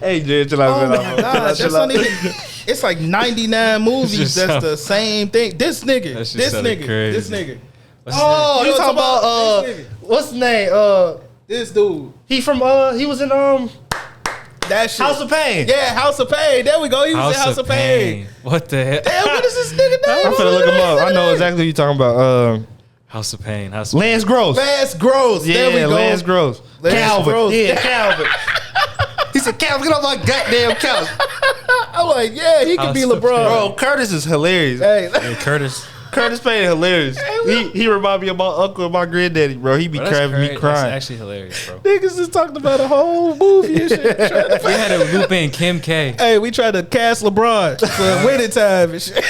Hey, Jay, chill out. Oh my God, that's not even. It's like 99 movies. That's the same thing. This nigga. Oh, you talking about what's his name? This dude. He was in that shit. House of Pain. Yeah, House of Pain. There we go. He was in House of Pain. What the hell? Damn, what is this nigga name? I'm finna look him up. I know exactly what you're talking about. House of Pain. Lance Gross. There we go. Lance Gross. Calvin. Yeah, Calvin. He said, Calvin, get off my goddamn couch. I'm like, yeah, he could be LeBron. Bro, Curtis is hilarious. Hey, Curtis Payne is hilarious. He remind me of my uncle and my granddaddy, bro. He be crying. That's actually hilarious, bro. niggas just talking about a whole movie and shit. We had to loop in Kim K. Hey, we tried to cast LeBron for winning time and shit.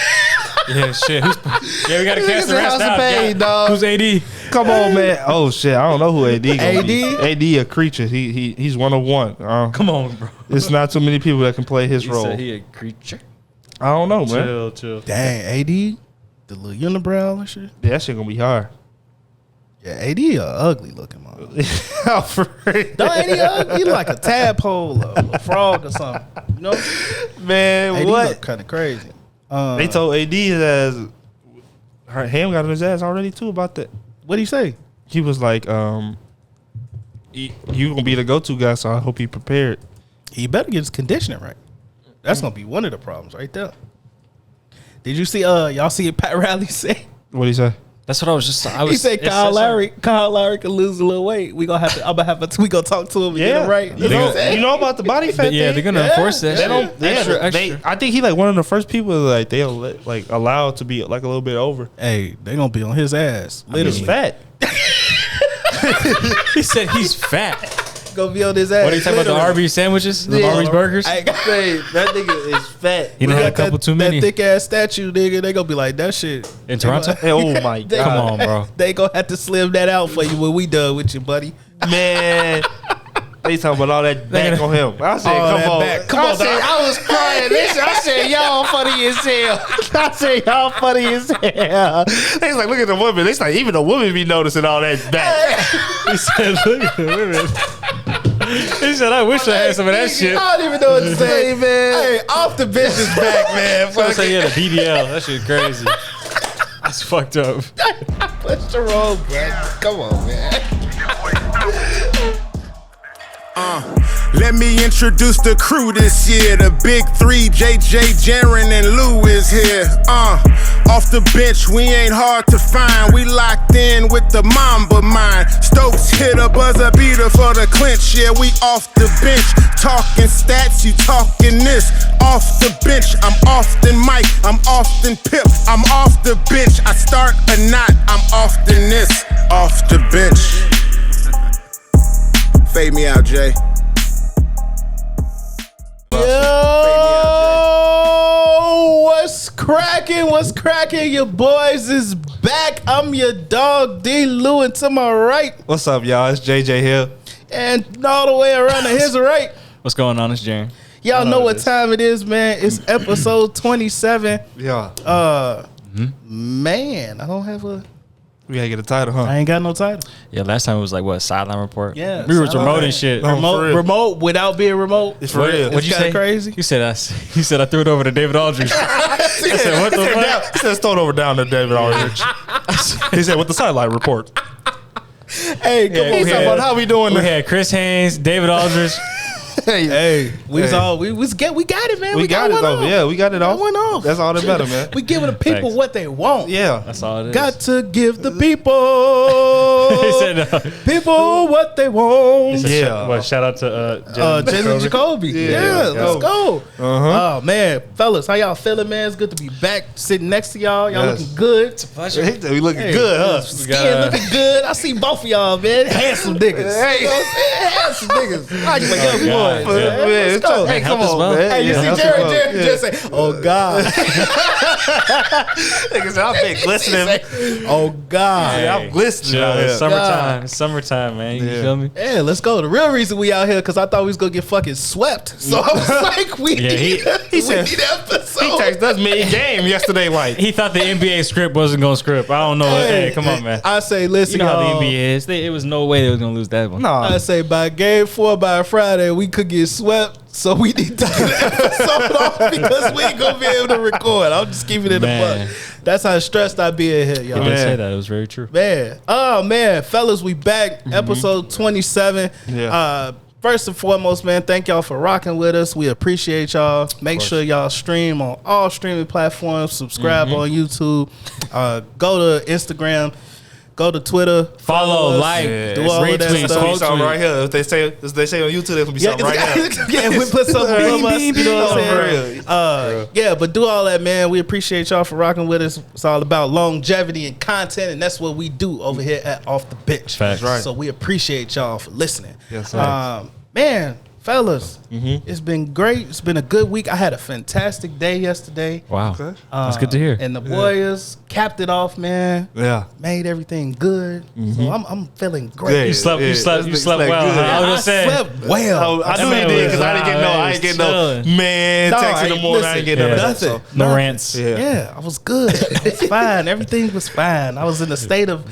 Yeah, shit. We got to cast the rest out. Pain, dog. Who's AD? Come on, man. Oh shit, I don't know who AD. AD? AD a creature. He's one of one. Come on, bro. It's not too many people that can play his role. Said he a creature. I don't know, man. Chill. Dang, AD, the little unibrow and shit. Yeah, that shit gonna be hard. Yeah, AD a ugly looking motherfucker. Oh, for real. Don't AD ugly? He like a tadpole or a frog or something. You know? Man, AD what? look kind of crazy. They told AD his ass, Ham got on his ass already too about that. What'd he say? He was like, you gonna be the go-to guy, so I hope he prepared. He better get his conditioning right. That's gonna be one of the problems right there. Did you see? Y'all see Pat Riley say? What'd he say? That's what I was just. He said Kyle Lowry can lose a little weight. We gonna talk to him and get him right. You know about the body fat thing? Yeah, they're gonna enforce that. They don't. Extra. I think he like one of the first people like they'll like allow to be like a little bit over. Hey, they gonna be on his ass. Literally, He's fat. He said he's fat. Gonna be on his ass. What are you talking about? The Arby's sandwiches? The Arby's burgers? I say that nigga is fat. He done had a couple too many. That thick ass statue, nigga. They gonna be like that shit in Toronto. Oh my god! Come on, bro. They gonna have to slim that out for you when we done with you, buddy. Man. They talking about all that back on him. I said, come on. I was crying. Listen, I said, y'all funny as hell. I said, y'all funny as hell. They was like, look at the women. They like, even the women be noticing all that back. He said, look at the women. He said, I wish I had some of that shit. I don't even know what to say, man. Hey, off the bitch's back, man. I say, yeah, the BDL. That shit crazy. That's fucked up. What's the roll, bro? Come on, man. Let me introduce the crew this year. The big three, JJ, Jaren, and Lou is here. Off the bench, we ain't hard to find. We locked in with the Mamba mind. Stokes hit a buzzer beater for the clinch. Yeah, we off the bench. Talking stats, you talking this. Off the bench, I'm often Mike. I'm often Pip. I'm off the bench. I start a knot. I'm often this. Off the bench. Fade me out, Jay. Yo, what's cracking? What's cracking? Your boys is back. I'm your dog, D. Lou, and to my right. What's up, y'all? It's JJ here. And all the way around to his right. What's going on? It's Jaren. Y'all know what time it is, man. It's episode 27. Yeah. Man, I don't have a... We gotta get a title, huh? I ain't got no title. Yeah, last time it was like, what, sideline report? Yeah. We were remote and shit. Remote without being remote. It's for real. What'd you say? Crazy. You said I threw it over to David Aldridge. I said, what the fuck? He said, throw it over down to David Aldridge. He said, with the sideline report. Hey, come on. He's talking about how we doing We this. had Chris Haynes, David Aldridge. We got it, man. We got it though. Yeah, we got it off. Went off. That's all that matter, man. We giving the people Thanks. what they want. Yeah. That's all it is. Got to give the people He said, people what they want. Yeah. Shout out to Jalen Jacoby. Yeah, let's go. Oh man, fellas, how y'all feeling, man? It's good to be back, sitting next to y'all. Y'all Yes. looking good. It's a pleasure. We looking good, huh? Skin looking good. I see both of y'all, man. Handsome niggas. Hey. You know what I'm saying? Handsome niggas. Like my young God. boy. Yeah. Let's go. Hey, Help come us on, both. man. Hey, you Yeah, see help Jared us both. just say, "Oh God." Niggas, I'm big glistening. Oh God. Yeah, I'm glistening out here. Summertime, man. You feel me? Yeah, let's go. The real reason we out here because I thought we was gonna get fucking swept. So I was like, we need an episode. He texted us mid-game yesterday. Like he thought the NBA script wasn't gonna script. I don't know. Hey, come on, man. I say, listen, you know how the NBA is. It was no way they was gonna lose that one. No, I say by game 4 by Friday we could get swept. So we need to get the episode off because we ain't gonna be able to record. I'm just keeping it a buck. That's how stressed I be in here, y'all. I didn't say that. It was very true. Man. Oh man, fellas, we back. Episode 27. Yeah. First and foremost, man, thank y'all for rocking with us. We appreciate y'all. Make sure y'all stream on all streaming platforms. Subscribe on YouTube. Go to Instagram. Go to Twitter. Follow, like, do all of that stuff. Something right here. If they say on YouTube, there's gonna be something right here. Yeah, we put something from us. You know what I'm saying? Yeah, but do all that, man. We appreciate y'all for rocking with us. It's all about longevity and content, and that's what we do over here at Off the Bench. Facts. Right. So we appreciate y'all for listening. Yes, sir. Man, fellas, it's been great. It's been a good week. I had a fantastic day yesterday. Wow. Okay. That's good to hear. And the Warriors capped it off, man. Yeah. Made everything good. So I'm feeling great. You slept well. Good. I was saying. slept well. I knew he did because I didn't get no man text in the morning. I didn't get nothing. No rants. Yeah, I was good. I was fine. Everything was fine. I was in a state of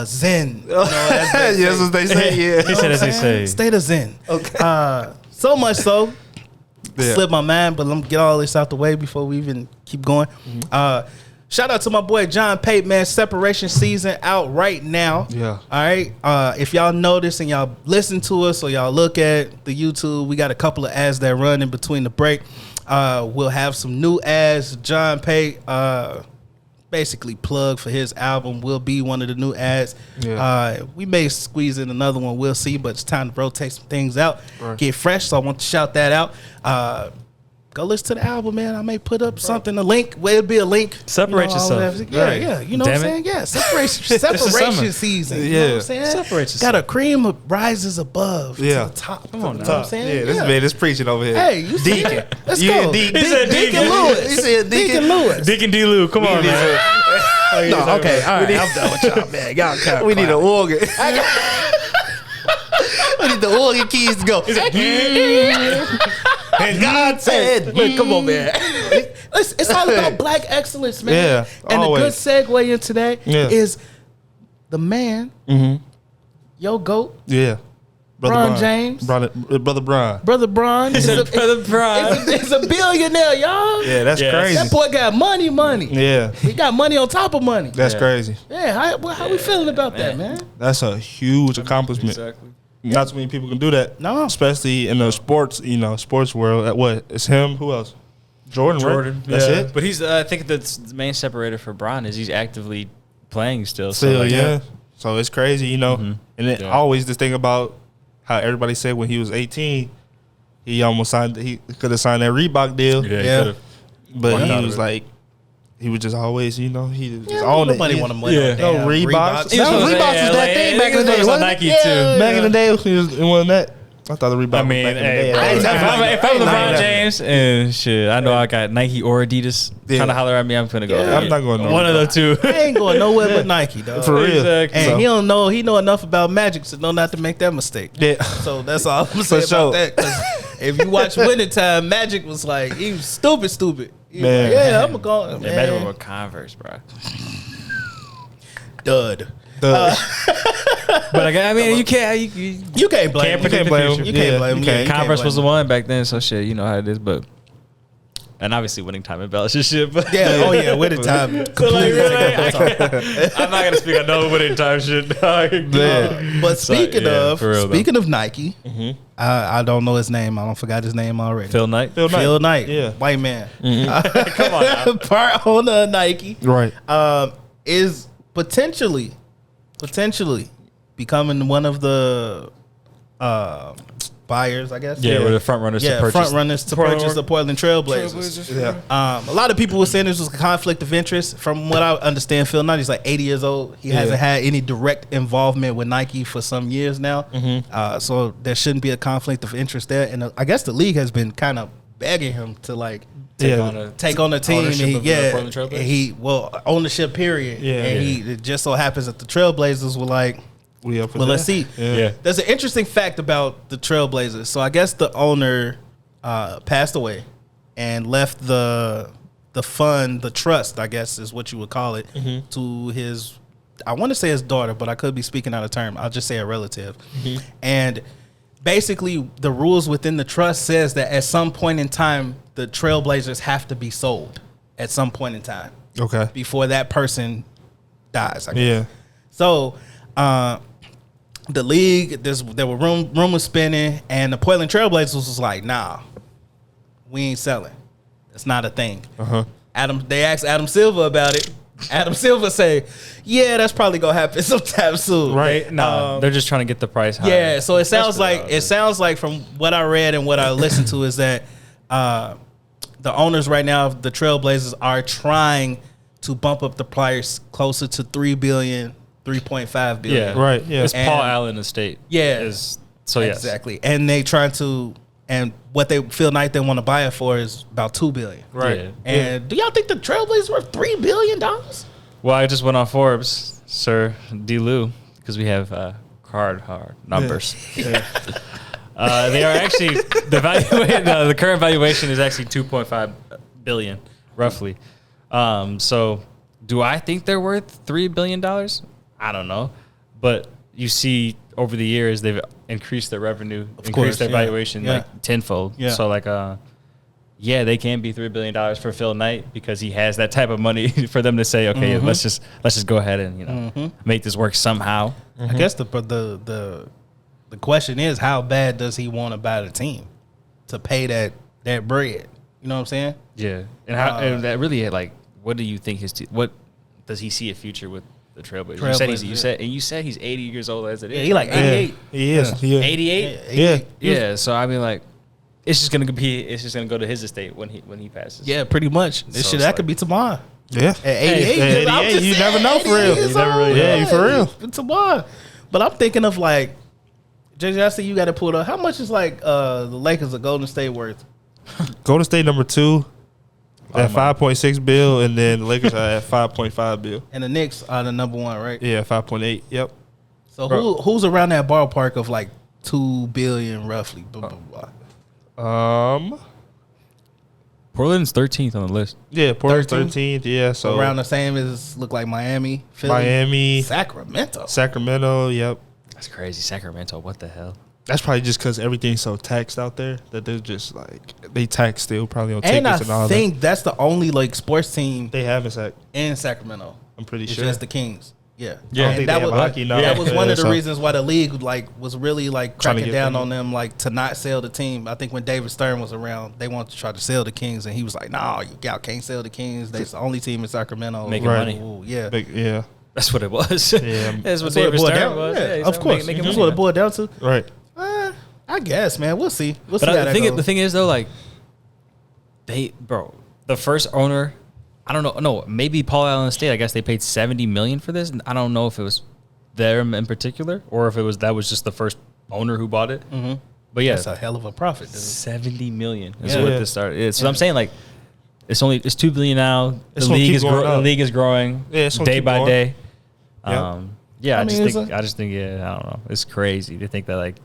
zen. You know, Yes, as they say. Yeah. He said as they say. State of zen. Okay. So much so, slipped my mind, but let me get all this out the way before we even keep going. Shout out to my boy John Pate, man. Separation season out right now. Yeah. All right. If y'all notice and y'all listen to us or y'all look at the YouTube, we got a couple of ads that run in between the break. We'll have some new ads. John Pate, basically plug for his album will be one of the new ads. We may squeeze in another one, we'll see, but it's time to rotate some things out, get fresh. So I want to shout that out. Go listen to the album, man. I may put up something, a link. Well, it'll be a link. Separate yourself. Yeah. You know what I'm saying? Yeah, separation season. You know what I'm saying? Separate yourself. Got a cream rises above to the top. Come on, you know what I'm saying? Yeah, this man is preaching over here. Hey, you see Deacon. that? Let's Yeah, go. Deacon. He said Deacon. Lewis. He said Deacon Lewis. Deacon D. Lou. Come on, man. No, okay. All right. I'm done with y'all, man. Y'all cut. We need an organ. We need the organ keys to go. And God said, look, come on, man. It's all about black excellence, man. Yeah, and always. a good segue into that is the man, yo GOAT, yeah. Bron James. Brother Bron. Brother Bron. He said Brother Bron. He's a billionaire, y'all. Yeah, that's crazy. That boy got money. Yeah, He got money on top of money. that's crazy. Yeah, how we feeling about that, man? That's a huge accomplishment. Exactly. Not too many people can do that. No. Especially in the sports, sports world. What? It's him. Who else? Jordan, right? That's it. But he's. I think that's the main separator for Bron is he's actively playing still. Still, So, yeah. So it's crazy, And then always this thing about how everybody said when he was 18, he almost signed. He could have signed that Reebok deal. Yeah. But he was like. He was just always, he just on it. Nobody want to money. Yeah. No Reeboks. Reeboks. Reeboks was that thing back in the day. It was on wasn't it? Nike too. Back in the day, it wasn't that. I thought the Reebok. I mean, was back in the day. if I'm LeBron James and shit, I know I got Nike or Adidas trying to holler at me. I'm finna go. I'm not going nowhere. One of the two. I ain't going nowhere but Nike, dog. For real. Exactly. And he don't know. He know enough about Magic to know not to make that mistake. Yeah. So that's all I'm gonna say For about sure. that. 'Cause if you watch Winning Time, Magic was like he was stupid. He was Man. like, yeah, I'm gonna go. Imagine Man. with Converse, bro. Dud. But I mean, you can't. You can't blame. Can't him. predict the blame future. You can't blame. him. you can't. You Converse blame was the him. one back then, so shit, you know how it is. But and obviously, winning time embellishes shit. But Yeah. Oh yeah. Winning Time. So like, Completely really, take over time. I'm not gonna speak on no winning time shit. But speaking So, of Nike, I don't know his name. I don't forgot his name already. Phil Knight. Phil Knight. Yeah. White man. Come on now. Part owner of Nike. Right. Is potentially becoming one of the buyers, I guess. Yeah, we're the front runners to purchase. front runners to purchase the Portland Trailblazers. Yeah. A lot of people were saying this was a conflict of interest. From what I understand, Phil Knight, he's like 80 years old. He hasn't had any direct involvement with Nike for some years now. So there shouldn't be a conflict of interest there. And I guess the league has been kind of begging him to like take on the team. ownership of the Portland Trailblazers? Ownership period. Yeah. And it just so happens that the Trailblazers were like, We up for Well, that? let's see. Yeah. There's an interesting fact about the Trailblazers. So I guess the owner passed away and left the fund, the trust, I guess is what you would call it, to his, I want to say his daughter, but I could be speaking out of term. I'll just say a relative. And basically the rules within the trust says that at some point in time, the Trailblazers have to be sold at some point in time Okay. before that person dies, I guess. Yeah. So, the league, there were rumors spinning, and the Portland Trailblazers was like, "Nah, we ain't selling. It's not a thing." They asked Adam Silver about it. Adam Silver say, "Yeah, that's probably gonna happen sometime soon." Right. No, they're just trying to get the price higher. Yeah. So it sounds like from what I read and what I listened to is that the owners right now of the Trailblazers are trying to bump up the price closer to $3 billion, $3.5 billion. Yeah. Right. Yeah. It's And- Paul Allen estate. Yeah. So yes. Exactly. And they try to, and what they feel like they want to buy it for is about $2 billion. Right. Yeah. And do y'all think the Trailblazers worth $3 billion? Well, I just went on Forbes, Sir D. Lou, because we have hard numbers. They are actually the current valuation is actually 2.5 billion, roughly. So, do I think they're worth $3 billion? I don't know, but you see over the years they've increased their revenue, increased their valuation like tenfold. Yeah. So like yeah, they can be $3 billion for Phil Knight because he has that type of money for them to say, okay, let's just go ahead and make this work somehow. I guess the question is, how bad does he want to buy the team to pay that bread? You know what I'm saying? Yeah, and how and that really like, what do you think what does he see a future with the Trailblazers? You said he's 80 years old as it is. Yeah, he like 88. He is. Yeah. 88. Yeah. Yeah. So I mean, like, it's just gonna go to his estate when he passes. Yeah, pretty much. This So shit it's that like- could be tomorrow. Yeah. At 88, Hey, I'm 88, just you saying, never know for 88 real. years You never really old. know. Yeah, for real. Tomorrow. But I'm thinking of like, JJ, I see you got to pull up. How much is like the Lakers or Golden State worth? Golden State number 2 at 5.6 bill, and then the Lakers are at 5.5 bill. And the Knicks are the number 1, right? Yeah, 5.8. Yep. So who's around that ballpark of like $2 billion roughly? Blah, blah, blah. Portland's 13th on the list. Yeah, Portland's 13th? 13th. Yeah, so Around the same as look like Miami, Philly, Miami, Sacramento. Yep. That's crazy. Sacramento. What the hell? That's probably just because everything's so taxed out there that they're just like they tax still probably on And I tickets and all think that's the only like sports team that. They have in in Sacramento. I'm pretty It's sure. just the Kings. Yeah. Yeah, I And think that they have was hockey now. that was one of the So- reasons why the league like was really like Trying to cracking get down them. on them like to not sell the team. I think when David Stern was around, they wanted to try to sell the Kings, and he was like, "No, y'all can't sell the Kings. They're the only team in Sacramento Making Right. money. Ooh, yeah." Yeah. That's what it was. Yeah. That's what That's what it David boiled Stern down. was. Yeah, he's of course. making That's money. what it boiled down to. Right. I guess, man. We'll see. We'll see But how that goes. the thing is though, like the first owner, I don't know. No, maybe Paul Allen Estate. I guess they paid $70 million for this. And I don't know if it was them in particular or if that was just the first owner who bought it. Mm-hmm. But yeah, That's a hell of a profit, dude. $70 million is Yeah. what this started. So I'm saying like it's $2 billion now. It's The gonna league keep is going up. the league is growing Yeah, it's gonna day keep by going. day. Yep. Yeah, I I mean, just it's think I don't know. It's crazy to think that like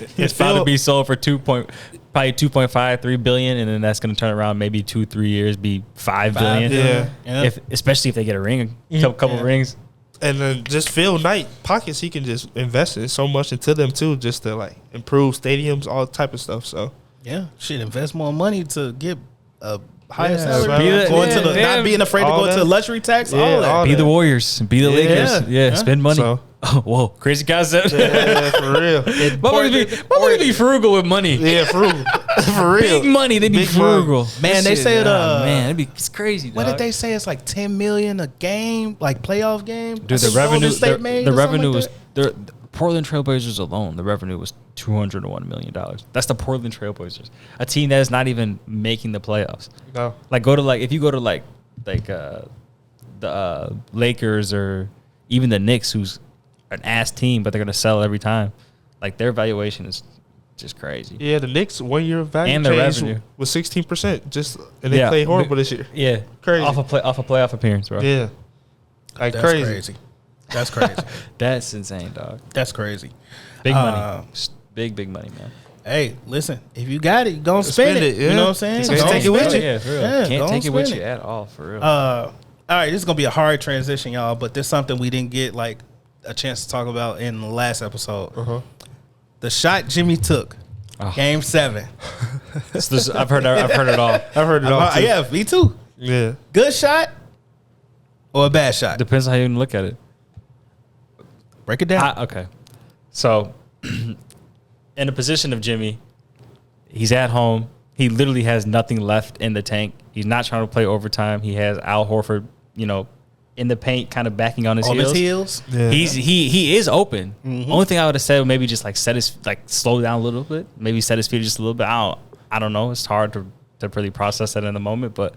It it's about to feel- be sold for probably 2.5, 3 billion, and then that's going to turn around maybe 2-3 years be 5 billion. Yeah. Especially if they get a ring, couple rings. And then just Phil Knight pockets, he can just invest in so much into them too, just to like improve stadiums, all type of stuff. So Yeah, shit. Invest more money to get a higher Yeah, salary. right. Be the- Going to yeah, the, yeah. not being afraid to All go into that. luxury tax. Yeah, all that. all Be that. the Warriors, be the Lakers. Yeah, spend money. So- Oh, whoa, crazy concept. yeah, for real. Why would they be frugal with money? Yeah, for real. For real. Big money, they be Big frugal. Man, they said man, it's crazy. what did they say? It's like $10 million a game, like playoff game. Dude, the revenue was the Portland Trailblazers alone. The revenue was $201 million. That's the Portland Trailblazers, a team that is not even making the playoffs. No. Like if you go to the Lakers or even the Knicks, who's an ass team, but they're gonna sell every time. Like their valuation is just crazy. Yeah, the Knicks 1 year value And their change revenue. was 16%. And they played horrible this year. Yeah, Crazy. off a playoff appearance, bro. Yeah, like That's crazy. That's crazy. That's insane, dog. That's crazy. Big money. Big money, man. Hey, listen, if you got it, don't spend it. Yeah. You know what I'm saying? Can't take it with you. Yeah, for real. Yeah, Can't don't take it with spend you it. at all, for real. All right, this is gonna be a hard transition, y'all, but there's something we didn't get like a chance to talk about in the last episode. The shot Jimmy took, Game 7. I've heard it all. I've heard it all. Too. Yeah, me too. Yeah. Good shot or a bad shot? Depends on how you look at it. Break it down. Okay. So, in the position of Jimmy, he's at home. He literally has nothing left in the tank. He's not trying to play overtime. He has Al Horford, in the paint, kind of backing on his heels. Yeah. He is open. Only thing I would have said, maybe just like slow down a little bit. Maybe set his feet just a little bit. I don't know. It's hard to really process that in the moment. But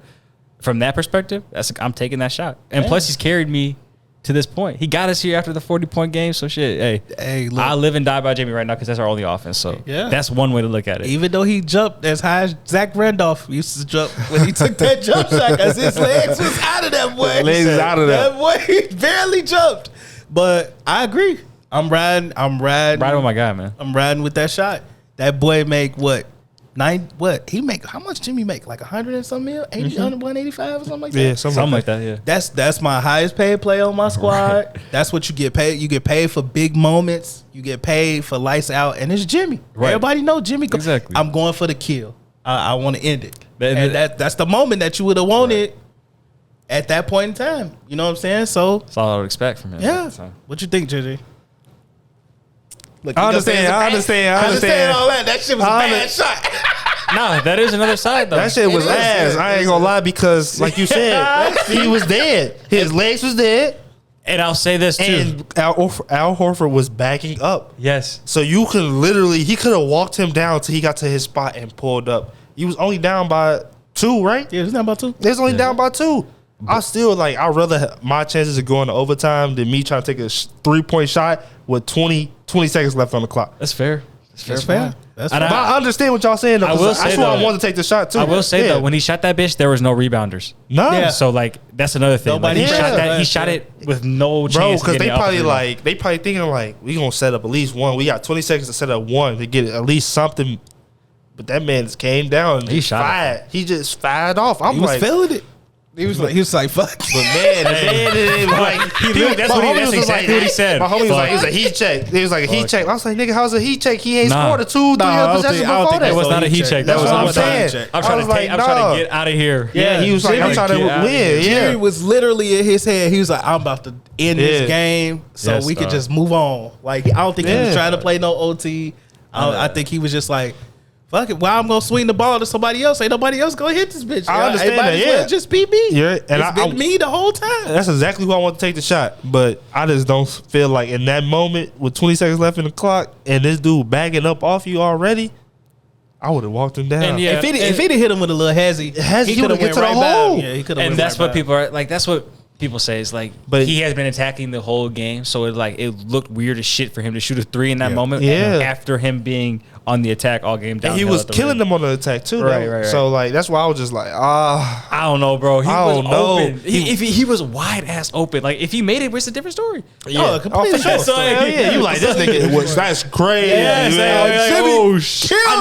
from that perspective, I'm taking that shot. And plus, he's carried me to this point. He got us here after the 40-point game. So shit, hey, look, I live and die by Jamie right now because that's our only offense. So that's one way to look at it. Even though he jumped as high as Zach Randolph used to jump when he took that jump shot, because his legs was out of that boy. Legs is out of that. That boy he barely jumped. But I agree. I'm riding with my guy, man. I'm riding with that shot. That boy make what? He make how much Jimmy make? Like 100 and some mil? 80, 185 or something like that? Yeah, Something like that, yeah. That's my highest paid player on my squad. Right. That's what you get paid. You get paid for big moments. You get paid for lights out, and it's Jimmy. Right. Everybody know Jimmy. Exactly. I'm going for the kill. I want to end it. And that's the moment that you would have wanted at that point in time. You know what I'm saying? So that's all I would expect from him. Yeah. What you think, JJ? Look, I understand all that. That shit was a bad shot. No, that is another side, though. That shit was ass. I ain't gonna lie, because like you said, he was dead. His legs was dead. And I'll say this, too. And Al Horford was backing up. Yes. So you could he could have walked him down till he got to his spot and pulled up. He was only down by 2, right? Yeah, it was down by 2. They was only down by 2. I still I'd rather have my chances of going to overtime than me trying to take a 3-point shot with 20 seconds left on the clock. That's fair. That's fair. But I understand what y'all saying, though. That's why I wanted to take the shot, too. I will say, though, when he shot that bitch, there was no rebounders. No. Yeah. So, that's another thing. Nobody He shot it with no chance. Bro, because they probably thinking, we going to set up at least one. We got 20 seconds to set up one to get at least something. But that man just came down and he just fired off. He was feeling it. He was like, fuck. But man, that's exactly what he said. My homie was like, it was a heat check. It was like a heat check. I was like, nigga, how's a heat check? He ain't scored a 2-3 possessions before that. It was not a heat check. That was what I'm saying. I'm trying to get out of here. Yeah, he was like, I'm trying to win. Jerry was literally in his head. He was like, I'm about to end this game so we could just move on. Like, I don't think he was trying to play no OT. I think he was just like, fuck it. Why I'm gonna swing the ball to somebody else? Ain't nobody else gonna hit this bitch. I understand that. Well just be me. Yeah, and it's been me the whole time. That's exactly who I want to take the shot. But I just don't feel like in that moment with 20 seconds left in the clock and this dude backing up off you already, I would have walked him down. And if he'd hit him with a little hezzy, he could have went to the hole. Yeah, he could have. And that's what people are like. That's what people say is but he has been attacking the whole game, so it looked weird as shit for him to shoot a 3 in that moment. Yeah. After him being on the attack all game down. And he was killing them on the attack too. Right. So that's why I was just like, I don't know, bro. He was open. He was wide ass open. Like if he made it, it's a different story. Yeah, completely. For sure. You like this nigga? That's crazy. I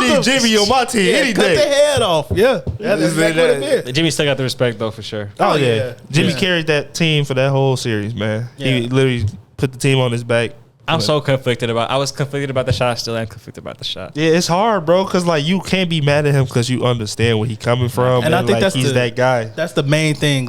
need Jimmy on my team any day. Cut the head off. Yeah, that's exactly what it is. Jimmy still got the respect though, for sure. Oh yeah, Jimmy carried that team for that whole series, man. He literally put the team on his back. I was conflicted about the shot. I still am conflicted about the shot. Yeah, it's hard, bro, because you can't be mad at him because you understand where he's coming from, and I think he's that guy. That's the main thing.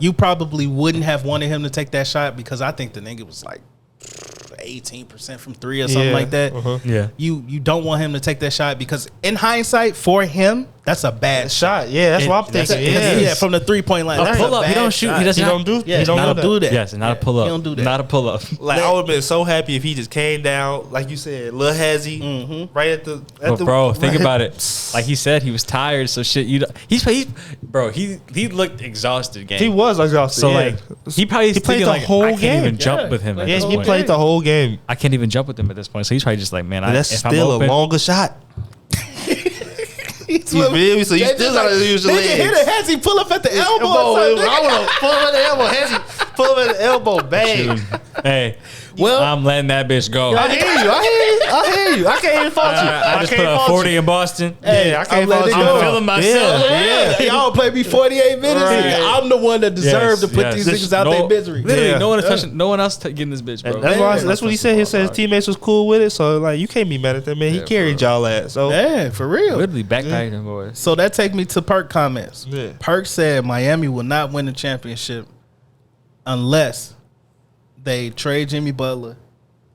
You probably wouldn't have wanted him to take that shot because I think the nigga was 18% from 3 or something like that. Yeah, you don't want him to take that shot because in hindsight, for him, that's a bad shot. Yeah, that's what I'm thinking. Yeah, from the 3-point line. A pull up. He don't shoot. He doesn't do that. Yes, not a pull up. He don't do that. Not a pull up. I would have been so happy if he just came down, like you said, Lil Hezzy, right at the. Bro, think about it. Like he said, he was tired. So shit, he looked exhausted. Game. He was exhausted. So he probably played the whole game. I can't even jump with him. Yeah, he played the whole game. I can't even jump with him at this point. So he's probably just like, man, that's still a longer shot. You feel me? So you still gotta use your legs. Hit a Hezzy pull up at the elbow. I want to pull up at the elbow. Hezzy pull up at the elbow. Bang. Hey, Well, I'm letting that bitch go. I hear you. I can't even fault you. I just put up 40 in Boston. Yeah, I can't fault you. I'm feeling myself. Yeah. Y'all play me 48 minutes. Right. I'm the one that deserved to put these niggas out their misery. Literally, Yeah. no one is touching. No one else getting this bitch, bro. That's what he said. He said his teammates was cool with it. So like, you can't be mad at that man. He carried y'all ass. So Yeah, for real. Literally backpacking them boys. So that take me to Perk comments. Yeah. Perk said Miami will not win the championship unless they trade Jimmy Butler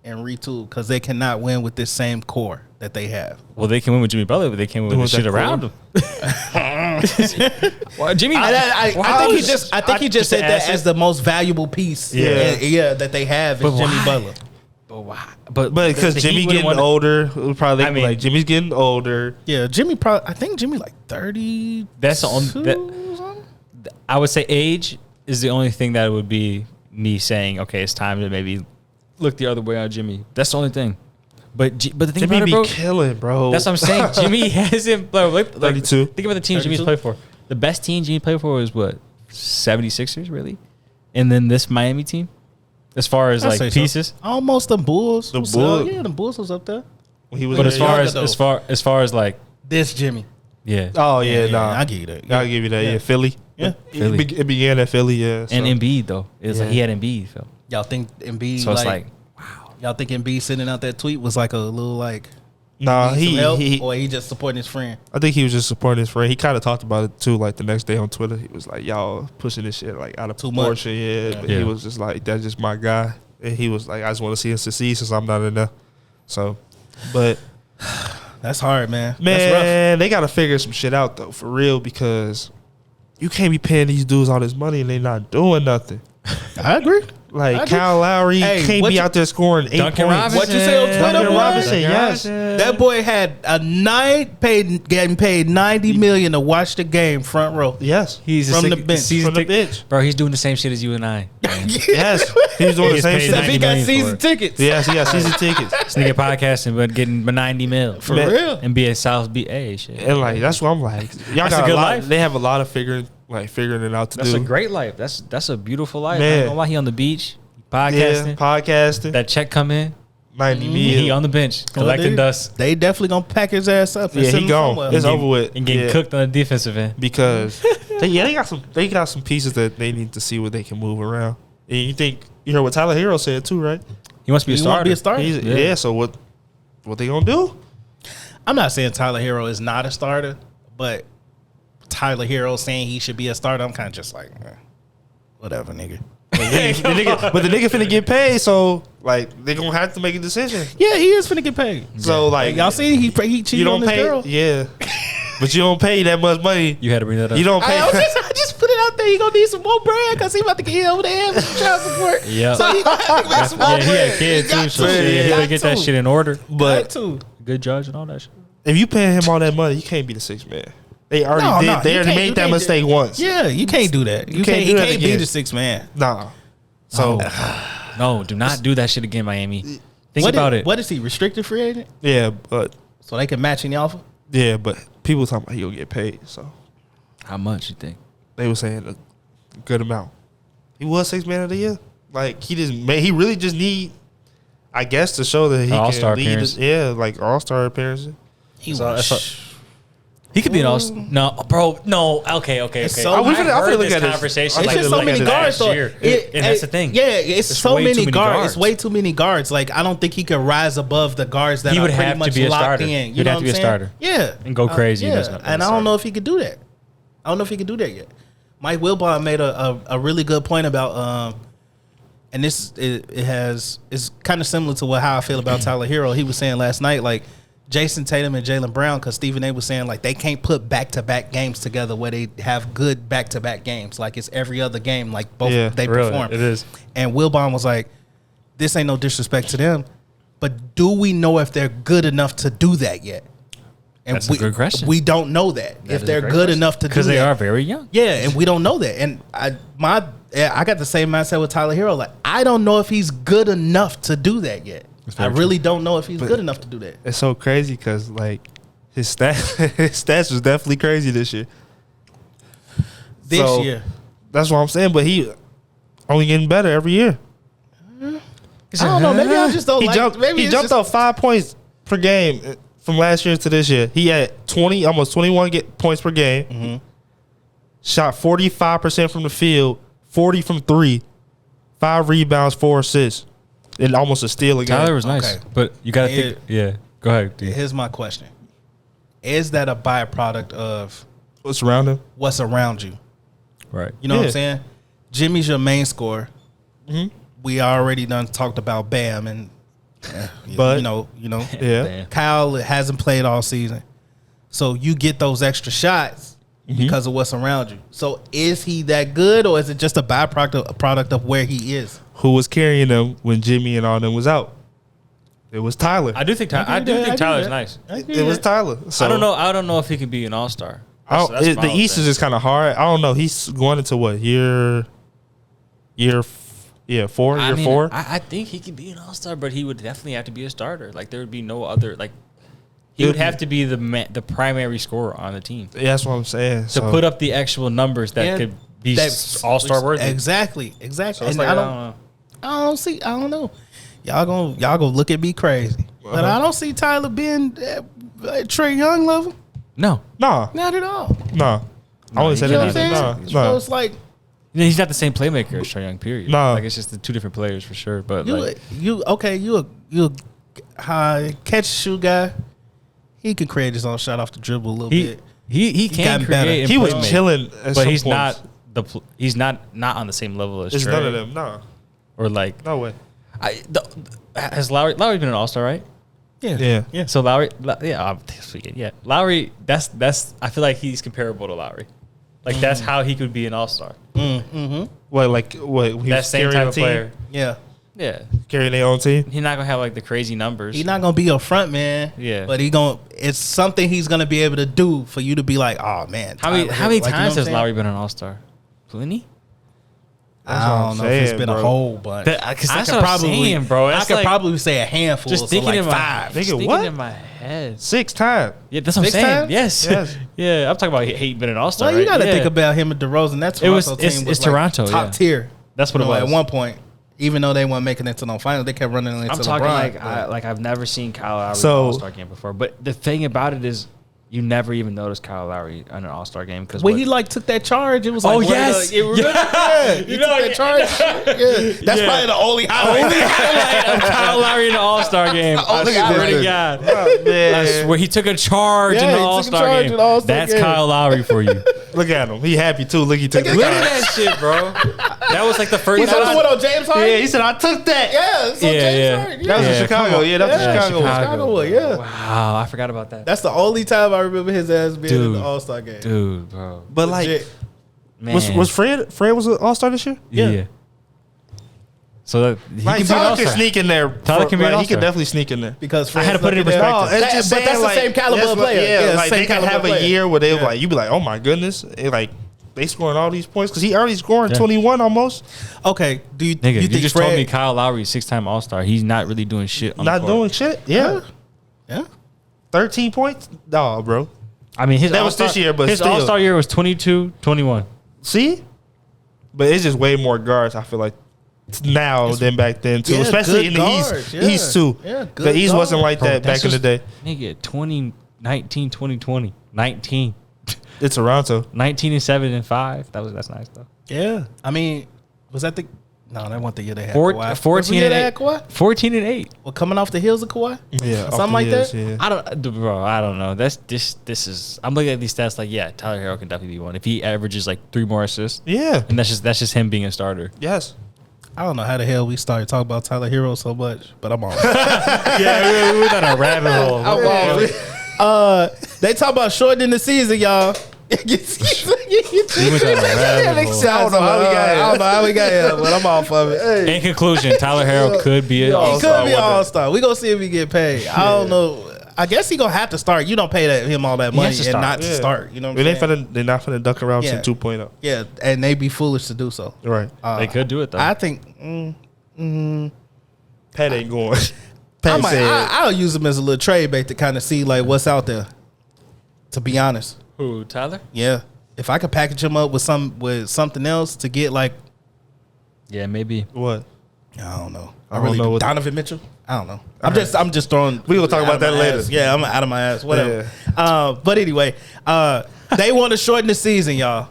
and retool because they cannot win with this same core that they have. Well, they can win with Jimmy Butler, but they can't win with the shit around him. Well, Jimmy, I think he just said that asset. as the most valuable piece. Yeah. That they have is But Jimmy why? Butler. But why? But because the Jimmy Heat wouldn't getting wanna- older, it would probably I mean- like Jimmy's getting older. Yeah, I think Jimmy like 30. That's the only. I would say age is the only thing that would be me saying, okay, it's time to maybe look the other way on Jimmy. That's the only thing. But the thing Jimmy about be it, bro, killing, bro. that's what I'm saying. Jimmy hasn't. Like, 32. Think about the team Jimmy's 32? played for. The best team Jimmy played for was what? 76ers, really? And then this Miami team? As far as I'd like say so. pieces? Almost the Bulls. The was Bulls. Yeah, the Bulls was up there. When he was But in as there, far as like, This Jimmy. yeah. oh yeah, nah, I give you that. I'll give you that. Yeah, Philly. Yeah. Philly. It began at Philly. Yeah, so. And Embiid, though. It was like Yeah. he had Embiid, Phil. Y'all think Embiid? So it's like, y'all think Embiid sending out that tweet was like a little like nah, need some help, he or he just supporting his friend? I think he was just supporting his friend. He kind of talked about it too, like the next day on Twitter. He was like, "Y'all pushing this shit like out of Too much. proportion." Yeah, but Yeah. he was just like, "That's just my guy," and he was like, "I just want to see him succeed since I'm not in there." So, but That's hard, man. That's man, they got to figure some shit out though, for real, because you can't be paying these dudes all this money and they not doing nothing. rough. I agree. Like Kyle Lowry Hey, can't what be you- out there scoring 8 Duncan points. Robinson. What you say on Twitter, Duncan boy? Robinson, yes. That boy had a night getting paid $90 million to watch the game front row. Yes, He's From a the sick- bench. season from the tick- bench. Bro, he's doing the same shit as you and I. Yes, he's doing the He's same paid shit. If he 90 got million for season it. tickets. Yes, he got season tickets. This nigga podcasting, but getting 90 mil. For Man. real. And be at South B. Hey, shit. And like that's what I'm like. Y'all That's a got a good lot. life. They have a lot of figuring it out to That's do. a great life. That's a beautiful life. Man. I ain't gonna lie, he on the beach, yeah, podcasting. podcasting. That check come in, 90 he million. on the bench collecting dust They definitely gonna pack his ass up. And Yeah, send he him gone. somewhere. It's over with. and getting Yeah. cooked on the defensive end. Because they got some pieces that they need to see what they can move around. And you heard what Tyler Hero said too, right? He wants to be a He wanna starter. be a starter. Yeah. So what they gonna do? I'm not saying Tyler Hero is not a starter, but Tyler Hero saying he should be a starter, I'm kind of just like, whatever, nigga. But the nigga finna get paid, so like they gonna have to make a decision. Yeah, he is finna get paid. So like Y'all see he you cheated don't on his pay, girl. yeah, but you don't pay that much money. You had to bring that up. You don't pay. I just put it out there. He gonna need some more bread because he about to get over there with some child support. Yeah. So he gonna have to make some more Yeah, he bread. had kids Got too, so to. shit, he Got better get that to. shit in order. Got But to. Good judge and all that shit. if you paying him all that money, you can't be the sixth man. They already No, did. no, They you already can't- made you that can't mistake once. Yeah, you can't do that. You can't can't. do He that can't be again. the sixth man. Nah. So No, do not do that shit again, Miami. Think What about is, it. What is he? Restricted free agent? yeah, but So they can match any offer? people talking about he'll get paid. So How much you think? they were saying a good amount. He was sixth man of the year. Like he really just need, I guess, to show that he All-star can lead. appearance. Yeah, like all-star appearances. He So was. that's He could be an all. No, bro. No. Okay. It's Okay. so- I've we finna- I'm finna heard look this at this. conversation. It's like just so like many guards. last though. year. And that's the thing. Yeah, it's There's so way too many many guards. guards. It's way too many guards. Like I don't think he could rise above the guards that He are would pretty have to much be a locked starter. in. He'd You know have what to be I'm a saying? starter. Yeah, And go crazy in Yeah, this one. and I don't know if he could do that. I don't know if he could do that yet. Mike Wilbon made a really good point about and this it's kind of similar to how I feel about Tyler Hero. He was saying last night, like Jason Tatum and Jaylen Brown, because Stephen A was saying like they can't put back-to-back games together where they have good back-to-back games. Like it's every other game, like both they really, perform. it is. And Wilbon was like, this ain't no disrespect to them, but do we know if they're good enough to do that yet? And That's a good question. We don't know that if they're good enough to do that. because they are very young. Yeah, and we don't know that. And I got the same mindset with Tyler Hero. Like, I don't know if he's good enough to do that yet. I really don't know if he's good enough to do that. It's so crazy because like his stats was definitely crazy this year. This So, year. That's what I'm saying. But he only getting better every year. I don't know. Maybe I just don't He jumped up 5 points per game from last year to this year. He had almost 21 points per game. Mm-hmm. Shot 45% from the field, 40 from 3, 5 rebounds, 4 assists, and almost a steal again. Tyler was nice, but you got to think. Yeah, go ahead. Dude. Here's my question: is that a byproduct of what's around him? What's around you? Right. You know what I'm saying? Jimmy's your main scorer. Mm-hmm. We already done talked about Bam, and but you know, yeah. Kyle hasn't played all season, so you get those extra shots because of what's around you. So is he that good, or is it just a product of where he is? Who was carrying them when Jimmy and all them was out? It was Tyler. I do think Tyler's nice. It was Tyler. So I don't know if he can be an all-star. The East is just kind of hard. I don't know. He's going into what year 4. I think he could be an all-star, but he would definitely have to be a starter. Like there would be no other. Like he would have to be the primary scorer on the team. Yeah, that's what I'm saying. To put up the actual numbers that could be all-star worthy. Exactly. So and like, I don't know. Y'all gonna look at me crazy, but I don't see Tyler being Trae Young level. No, not at all. No, I wouldn't say that either. So it's like he's not the same playmaker as Trae Young. Period. No, like it's just the two different players for sure. But you high catch shoot guy. He can create his own shot off the dribble a little bit. He can create. He was chilling, but he's not he's not on the same level as It's Trae. none of them. No, or like no way. Has Lowry's been an all-star, right? Yeah. So Lowry, Lowry. That's. I feel like he's comparable to Lowry. Like that's how he could be an all-star. Mm-hmm. What? He that same type of team? player. Yeah. Carrying their own team. He's not gonna have like the crazy numbers. He's not gonna be a front man. Yeah. But it's something he's gonna be able to do for you to be like, oh man. How many times has Lowry been an all-star? Plenty. I don't know if it's been a whole bunch. I could probably say a handful. Just thinking in five. Thinking in my head. 6 times. Yeah, that's what I'm saying. Times? Yes. Yeah, I'm talking about he been an all-star. Well, you got to think about him and DeRozan. That Toronto team was Toronto, top tier. That's what it was at one point. Even though they weren't making it to no finals, they kept running into LeBron. I'm talking I've never seen Kyle Lowry in an all-star game before. But the thing about it is, you never even noticed Kyle Lowry in an all-star game because when he took that charge, it was like, yes, he took that charge. That's probably the only highlight of Kyle Lowry in an all-star game. I swear to God, I swear he took a charge in the all-star game. That's Kyle Lowry for you. Look at him. He happy too. Look, he took the Look at that shit, bro. That was like the first. Was that the one on James Harden? Yeah, he said I took that. James Harden. That was in Chicago. Yeah, that was Chicago one. Yeah. Wow, I forgot about that. That's the only time I remember his ass being in the All-Star game. Dude, bro. But like, was Fred was an All-Star this year? Yeah. So he can Tyler can sneak in there. Tyler can be an all-star. He can definitely sneak in there because I had to put it in perspective. No, it's just but that's the same caliber of player. Yeah, like they can have a year where they like you be like, oh my goodness, like they scoring all these points because he already scoring 21 almost. Okay, do you you just Fred, told me Kyle Lowry 6-time All-Star? He's not really doing shit. Not doing shit. Yeah. 13 points. No, bro. I mean, that was this year, but his still. All-Star year was 22-21. See, but it's just way more guards. I feel like now than back then too, especially in the East. East too. Yeah, the East wasn't like that back in the day. Nigga, 2019, 2020, 19. It's Toronto. 19-7-5. That's nice though. Yeah, I mean, was that the? No, that wasn't the year they had 14 and 8. 14 and 8. Well, coming off the heels of Kawhi. Yeah, something like that. Yeah. I don't know. This is. I'm looking at these stats like, yeah, Tyler Herro can definitely be one if he averages like 3 more assists. Yeah, and that's just him being a starter. Yes. I don't know how the hell we started talking about Tyler Herro so much, but I'm on. Yeah, we went on a rabbit hole. I'm on. They talk about shortening the season, y'all. I don't know how we got here, but I'm off of it. In conclusion, Tyler Herro could be an all-star. He could be an all-star. We gonna see if he get paid. I don't know. I guess he gonna have to start. You don't pay him all that money and not to start. You know what I'm saying? They're not finna duck around some 2.0. Yeah, and they be foolish to do so. Right. They could do it though. I think. Pat ain't going. Pat said, I'll use him as a little trade bait to kind of see like what's out there. To be honest. Who, Tyler? Yeah. If I could package him up with something else to get like. Yeah, maybe. What? I don't know. I don't know what Donovan Mitchell. I don't know. I'm just throwing. We gonna talk about that later. Yeah, I'm out of my ass. Whatever. Yeah. But anyway, they want to shorten the season, y'all.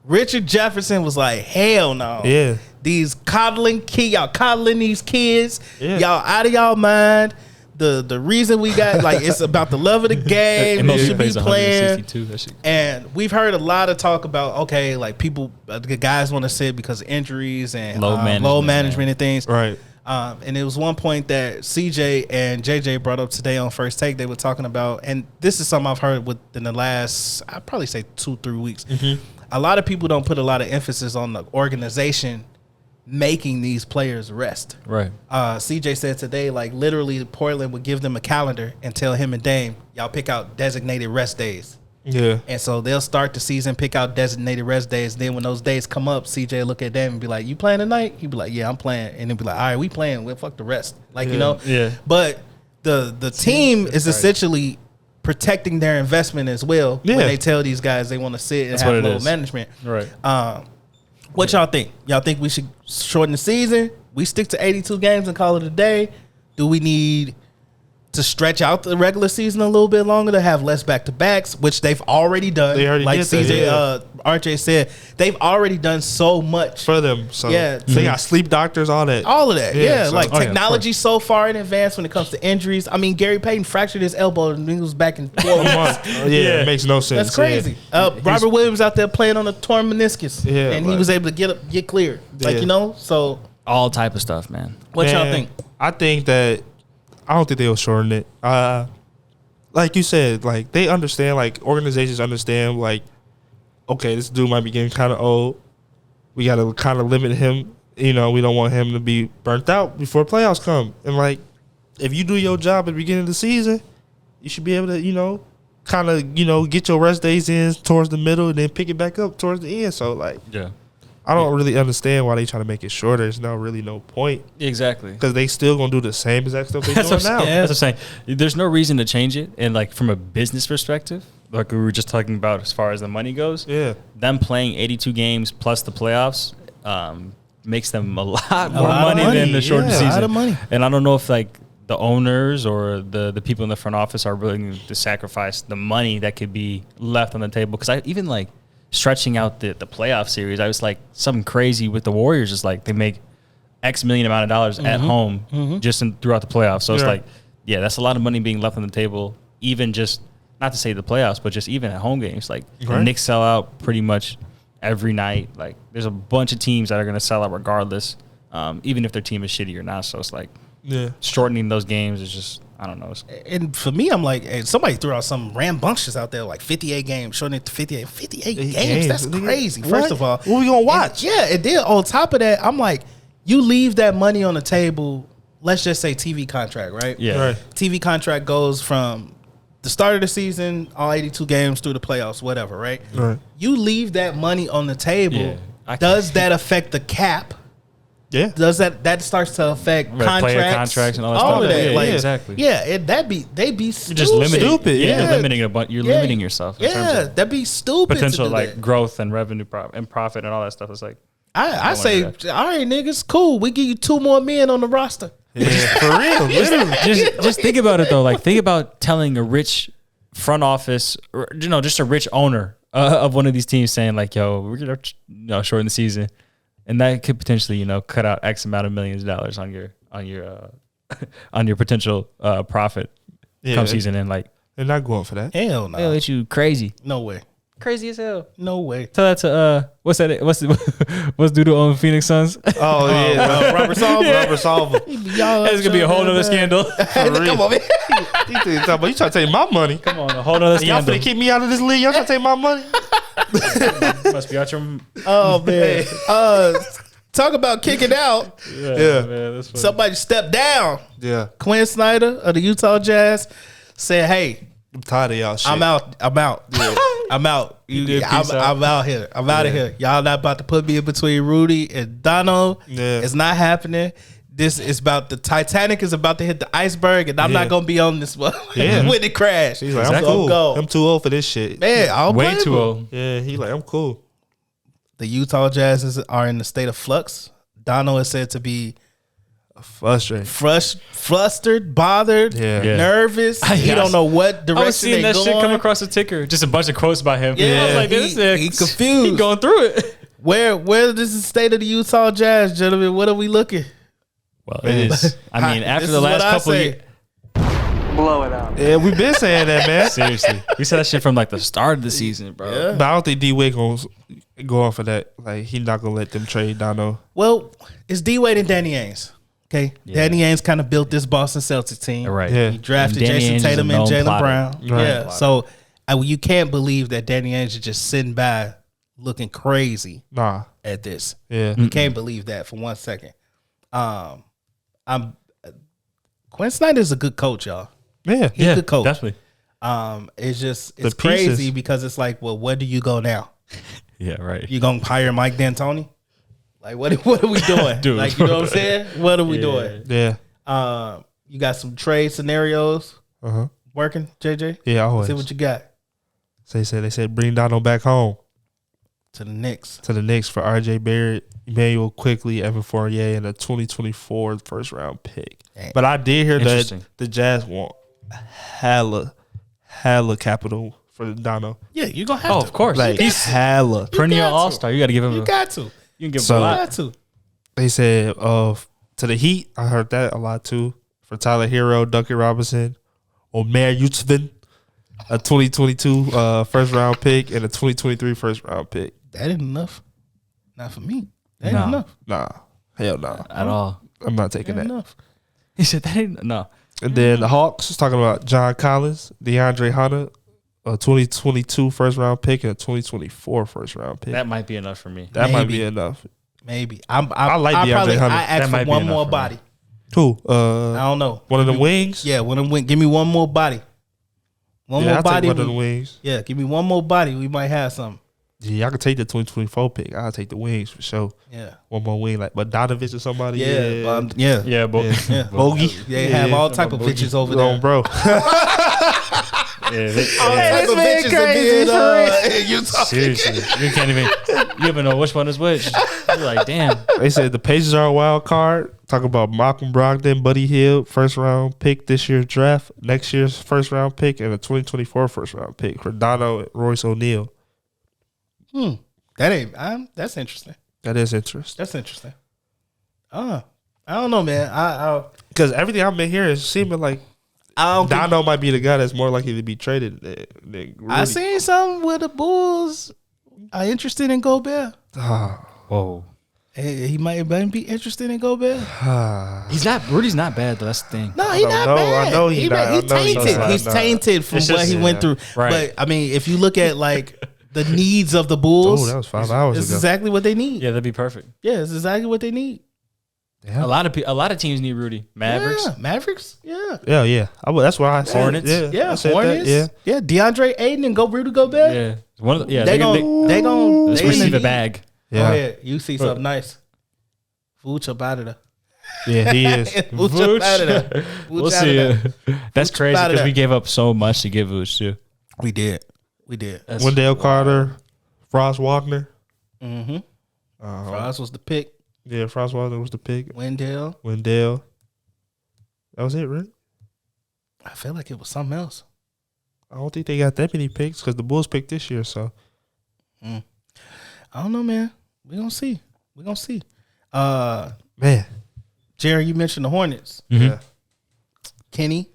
Richard Jefferson was like, hell no. Yeah. These y'all coddling these kids. Yeah. Y'all out of y'all mind. The reason we got like it's about the love of the game. You should be playing. And we've heard a lot of talk about like people, the guys want to sit because of injuries and low management and things. Right. And it was one point that CJ and JJ brought up today on First Take. They were talking about, and this is something I've heard within the last, I'd probably say 2-3 weeks. Mm-hmm. A lot of people don't put a lot of emphasis on the organization making these players rest. Right. CJ said today, like literally Portland would give them a calendar and tell him and Dame, y'all pick out designated rest days. Yeah. And so they'll start the season, pick out designated rest days. Then when those days come up, CJ look at Dame and be like, you playing tonight? He'd be like, yeah, I'm playing. And then be like, all right, we playing. Well, fuck the rest. Like, you know? Yeah. But the team is essentially protecting their investment as well when they tell these guys they want to sit and have low management. Right. What y'all think? Y'all think we should shorten the season? We stick to 82 games and call it a day? Do we need to stretch out the regular season a little bit longer to have less back-to-backs, which they've already done? They already like did CJ, that, RJ said, they've already done so much for them. So yeah, they got sleep doctors, all that. All of that. Yeah, so, like technology so far in advance when it comes to injuries. I mean, Gary Payton fractured his elbow and he was back in 4 months. It makes no sense. That's crazy. Yeah. Robert Williams out there playing on a torn meniscus, and he was able to get cleared. Like, you know, so all type of stuff, man. What y'all think? I think that I don't think they'll shorten it. Like you said, like they understand, like organizations understand, like, okay, this dude might be getting kind of old. We got to kind of limit him. You know, we don't want him to be burnt out before playoffs come. And like, if you do your job at the beginning of the season, you should be able to, you know, kind of, you know, get your rest days in towards the middle and then pick it back up towards the end. So like, yeah. I don't really understand why they try to make it shorter. There's no point. Exactly. Because they still going to do the same exact stuff they're doing now. That's what I'm saying. There's no reason to change it. And, like, from a business perspective, like we were just talking about as far as the money goes, them playing 82 games plus the playoffs makes them a lot more money than the shortened season. A lot of money. And I don't know if, like, the owners or the people in the front office are willing to sacrifice the money that could be left on the table. Because I even, like, stretching out the playoff series, I was like something crazy with the Warriors is like they make X million amount of dollars at home just throughout the playoffs. So it's like, yeah, that's a lot of money being left on the table, even just not to say the playoffs, but just even at home games. Like the Knicks sell out pretty much every night. Like there's a bunch of teams that are going to sell out regardless, even if their team is shitty or not. So it's like shortening those games is just, I don't know. And for me, I'm like, hey, somebody threw out some rambunctious out there, like 58 games, shortening it to 58 games. That's crazy. What? First of all, what we gonna watch? And then on top of that, I'm like, you leave that money on the table. Let's just say TV contract, right? Yeah. Right. TV contract goes from the start of the season, all 82 games through the playoffs, whatever, right? Right. You leave that money on the table. Yeah. Does that affect the cap? Yeah. Does that starts to affect contracts and all that stuff? Of that? Yeah, like, exactly. Yeah, they'd be stupid. You're just limiting. Stupid. Yeah. You're limiting yourself. In terms of that'd be stupid. Potential to do like that. growth and revenue and profit and all that stuff. It's like I say, all right, niggas, cool. We give you 2 more men on the roster. Yeah, for real. Literally. just think about it though. Like think about telling a rich front office, or just a rich owner of one of these teams saying like, "Yo, we're gonna shorten the season." And that could potentially, cut out X amount of millions of dollars on your on your potential profit come season. And like, they're not going for that. Hell no. Hell, it's you crazy. No way. Crazy as hell. No way. Tell that to what's Doodle on Phoenix Suns? Oh yeah, Robert Salva. Yeah. Robert Salva. It's gonna be a whole other scandal. Come on, man. You trying to take my money? Come on, a whole other Y'all scandal. finna keep me out of this league? Y'all trying to take my money? Must be out your. Oh man. Talk about kicking out. Yeah. Man, that's funny. Somebody stepped down. Yeah. Quinn Snyder of the Utah Jazz said, "Hey, I'm tired of y'all shit. I'm out. Yeah. I'm out. I'm out here. I'm out of here. Y'all not about to put me in between Rudy and Dono. Yeah. It's not happening. This is about the Titanic is about to hit the iceberg, and I'm not gonna be on this one when it crashed. He's like, I'm cool. I'm too old for this shit. Man, I'll way too old. Yeah, he's like, I'm cool. The Utah Jazz are in the state of flux. Dono is said to be flustered, bothered, nervous. He don't know what direction. I was seeing that shit come across the ticker. Just a bunch of quotes by him. Yeah, I was like, he confused. He going through it. Where is the state of the Utah Jazz, gentlemen? What are we looking? Well, it is. I mean, after the last couple of years. Blow it out. Yeah, we've been saying that, man. Seriously. We said that shit from like the start of the season, bro. Yeah. But I don't think D-Wade going to go off of that. Like, he's not going to let them trade Dono. Well, it's D-Wade and Danny Ainge. Okay. Yeah. Danny Ainge kind of built this Boston Celtics team. Right. Yeah. He drafted Jason Tatum and Jaylen Brown. Right. Yeah. So you can't believe that Danny Ainge is just sitting by looking crazy at this. Yeah. You can't believe that for 1 second. Quinn Snyder's a good coach, y'all. Yeah. He's a good coach. Definitely. It's crazy because it's like, well, where do you go now? Yeah, right. You gonna hire Mike D'Antoni? Like, what are we doing? Dude. Like, you know what I'm saying? What are we doing? Yeah. You got some trade scenarios working, JJ? Yeah, always. See what you got. They said bring Dono back home. To the Knicks for RJ Barrett, Emmanuel Quickly, Evan Fournier, and a 2024 first round pick. Dang. But I did hear that the Jazz want hella capital for Dono. Yeah, you're gonna have to. Of course. Like, he's hella. Perennial all-star. You got to give him You got to. You can give You him a lot. got to. They said to the Heat, I heard that a lot too. For Tyler Hero, Duncan Robinson, Omer Yurtseven, a 2022 first round pick, and a 2023 first round pick. That ain't enough. Not for me. That ain't enough. Nah. Hell no. Nah. At all. I'm not taking that. Enough. He said that ain't no. And then the Hawks was talking about John Collins, DeAndre Hunter, a 2022 first round pick, and a 2024 first round pick. That might be enough for me. That might be enough. Maybe. I like DeAndre Hunter. I asked for one more body. Who? I don't know. One of the wings? Yeah, one of them wings. Give me one more body. One more body. One of the wings. Yeah, give me one more body. We might have something. Yeah, I could take the 2024 pick. I'll take the wings for sure. Yeah. One more wing, like Bogdanovich or somebody. Yeah. Bogey. They have all type of bitches over there. Bro. This man crazy. Seriously. You can't even know which one is which. You're like, damn. They said the Pacers are a wild card. Talk about Malcolm Brogdon, Buddy Hield, first round pick this year's draft, next year's first round pick, and a 2024 first round pick for Dono and Royce O'Neal. That's interesting. That is interesting. That's interesting. I don't know, man. Because everything I've been hearing is seeming like Dono might be the guy that's more likely to be traded than I seen something where the Bulls are interested in Gobert. Whoa. He might be interested in Gobert. Rudy's not bad though. That's the thing. No, he's not bad. I know he's not. He's tainted. He's tainted from what he went through. Right. But I mean, if you look at like the needs of the Bulls, that was 5 hours ago. It's exactly what they need. Yeah, that'd be perfect. Yeah, it's exactly what they need. Yeah. A lot of teams need Rudy. Mavericks. Yeah, Mavericks. Yeah. Yeah. That's what I said. Hornets. Yeah, I said Hornets. that. Yeah. DeAndre Ayton and Rudy Gobert. Yeah. They gonna let's receive a bag. Yeah. Oh, yeah. You see something nice. Vooch up out of there. Yeah, he is. Vooch up out of there. We'll see. That's crazy because we gave up so much to get Vooch too. We did. Wendell Carter, Frost Wagner. Mm-hmm. Frost was the pick. Yeah, Frost Wagner was the pick. Wendell. That was it, right? I feel like it was something else. I don't think they got that many picks because the Bulls picked this year. So I don't know, man. We're gonna see. Man, Jerry, you mentioned the Hornets. Mm-hmm. Yeah. Kenny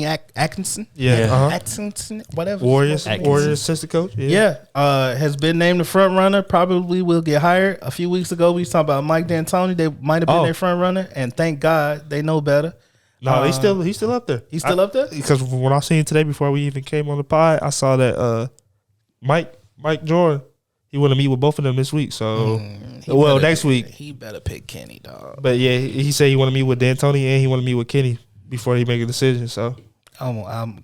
Atkinson. Yeah. Atkinson, whatever. Warriors assistant coach. Yeah. Has been named the front runner. Probably will get hired. A few weeks ago, we was talking about Mike D'Antoni. They might have been their front runner, and thank God they know better. No, he's still up there. He's still up there? Because when I seen today before we even came on the pod, I saw that Mike Jordan, he want to meet with both of them this week. So next week. He better pick Kenny, dog. But yeah, he said he want to meet with D'Antoni and he want to meet with Kenny before he make a decision. So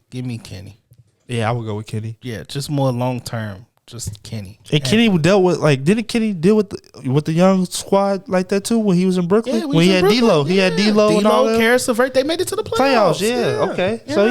give me Kenny. Yeah, I would go with Kenny. Yeah, just more long term. Just Kenny. And Kenny dealt with didn't Kenny deal with the young squad like that too when he was in Brooklyn? Yeah, when he had D'Lo. He had D'Lo and all that. Karis LeVert, they made it to the playoffs. Yeah. Okay. So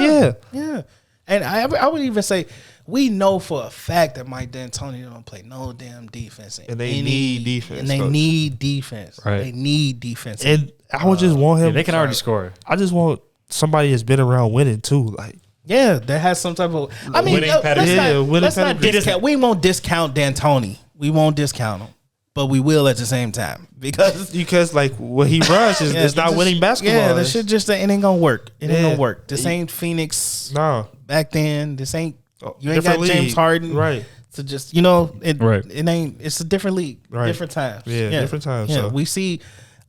yeah. And I would even say we know for a fact that Mike D'Antoni don't play no damn defense. And they need defense. And they need defense. Right. They need defense. And I would just want him. Yeah, they can already score. I just want somebody that's been around winning too. Like, yeah, that has some type of. I mean, winning pedigree. let's not pedigree. discount. We won't discount D'Antoni. We won't discount him, but we will at the same time because like what he runs is not winning basketball. Yeah, that shit just it ain't gonna work. It ain't Yeah. gonna work. This ain't Phoenix. No, back then. This ain't. You ain't different got James league. Harden, Right. So just it Right. it ain't. It's a different league, Right. different times. Yeah, different times, Yeah, so. we see.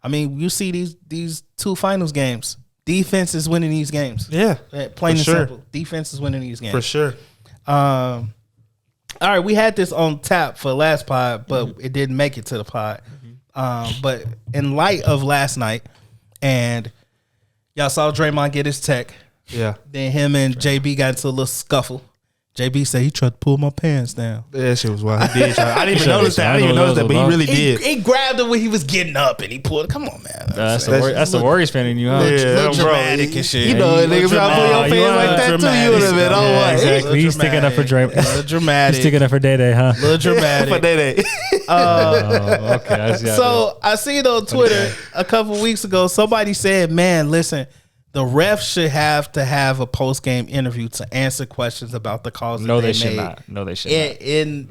I mean, you see these two finals games. Defense is winning these games. Yeah, Plain for and sure. simple. Defense is winning these games for sure. All right, we had this on tap for last pod, but it didn't make it to the pod. But in light of last night, and y'all saw Draymond get his tech. Yeah, Then him and JB got into a little scuffle. JB said he tried to pull my pants down. that shit was wild. He did. I didn't even Should've notice that. said, I didn't even I know notice that, what but he it was really did. He grabbed him when he was getting up, and he pulled. Come on, man. That's That's the Warriors fan in you, huh? Look dramatic and shit. You know, You niggas look try to pull your dramatic. pants like that too. You would have been on Yeah, what? exactly. He's sticking up for Draymond. Little dramatic. He's sticking up for Day Day, huh? Little dramatic. For Day. Oh, okay. I see how So I seen on Twitter a couple weeks ago, somebody said, "Man, listen, the refs should have to have a post game interview to answer questions about the calls." No, that they should made not. No, they should not. in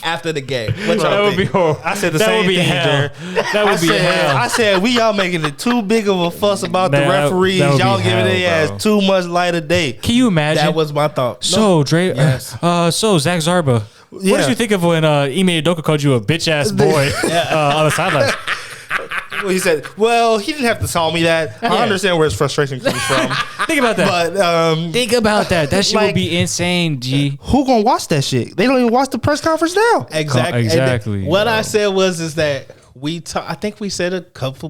after the game. What That y'all would be think? horrible. I said the That same would be thing, hell. Jared. That would be hell. I said we y'all making it too big of a fuss about the Man, that referees. would be Y'all giving hell, their bro. ass too much light of day. Can you imagine? That was my thought. So Dre, Yes. so Zach Zarba. What Yeah. did you think of when Ime Udoka called you a bitch ass boy on the sidelines? Well, he said, "Well, he didn't have to tell me that. I understand where his frustration comes from, Think about that. but Think about that. That shit like- would be insane, G. who gonna watch that shit? They don't even watch the press conference now. Exactly. Exactly, And what bro. I said was that I think we said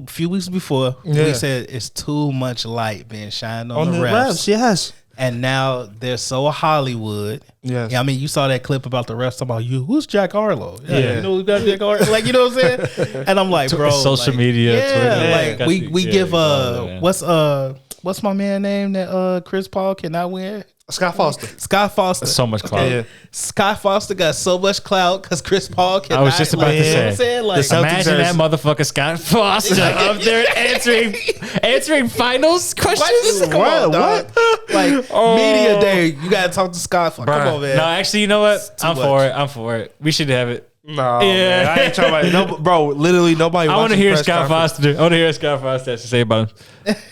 few weeks before. Yeah. We said it's too much light being shined on, On the the refs. refs, yes, And now they're so Hollywood. Yes. Yeah, I mean, you saw that clip about the refs talking about who's Jack Harlow? Yeah. You know who got Jack Harlow? Like, you know what I'm saying? And I'm like, bro, Social like, media, yeah, Twitter. like Yeah, we got we you. give Yeah, all that, man. what's my man name that Chris Paul cannot win? Scott Foster. Scott Foster. So much clout. Yeah. Scott Foster got so much clout because Chris Paul cannot. I was just about like, to you know what I'm say. saying? Like, Celtics Imagine are- that motherfucker Scott Foster up there answering finals questions. Come on, dog. Like media day, you gotta talk to Scott. Come on, man. No, actually, you know what? too I'm much. for it. I'm for it. We should have it. No, Yeah. man, I ain't talking about it. No, bro. Literally, nobody. I want to watches hear press Scott conference. Foster. I want to hear what Scott Foster has to say about him.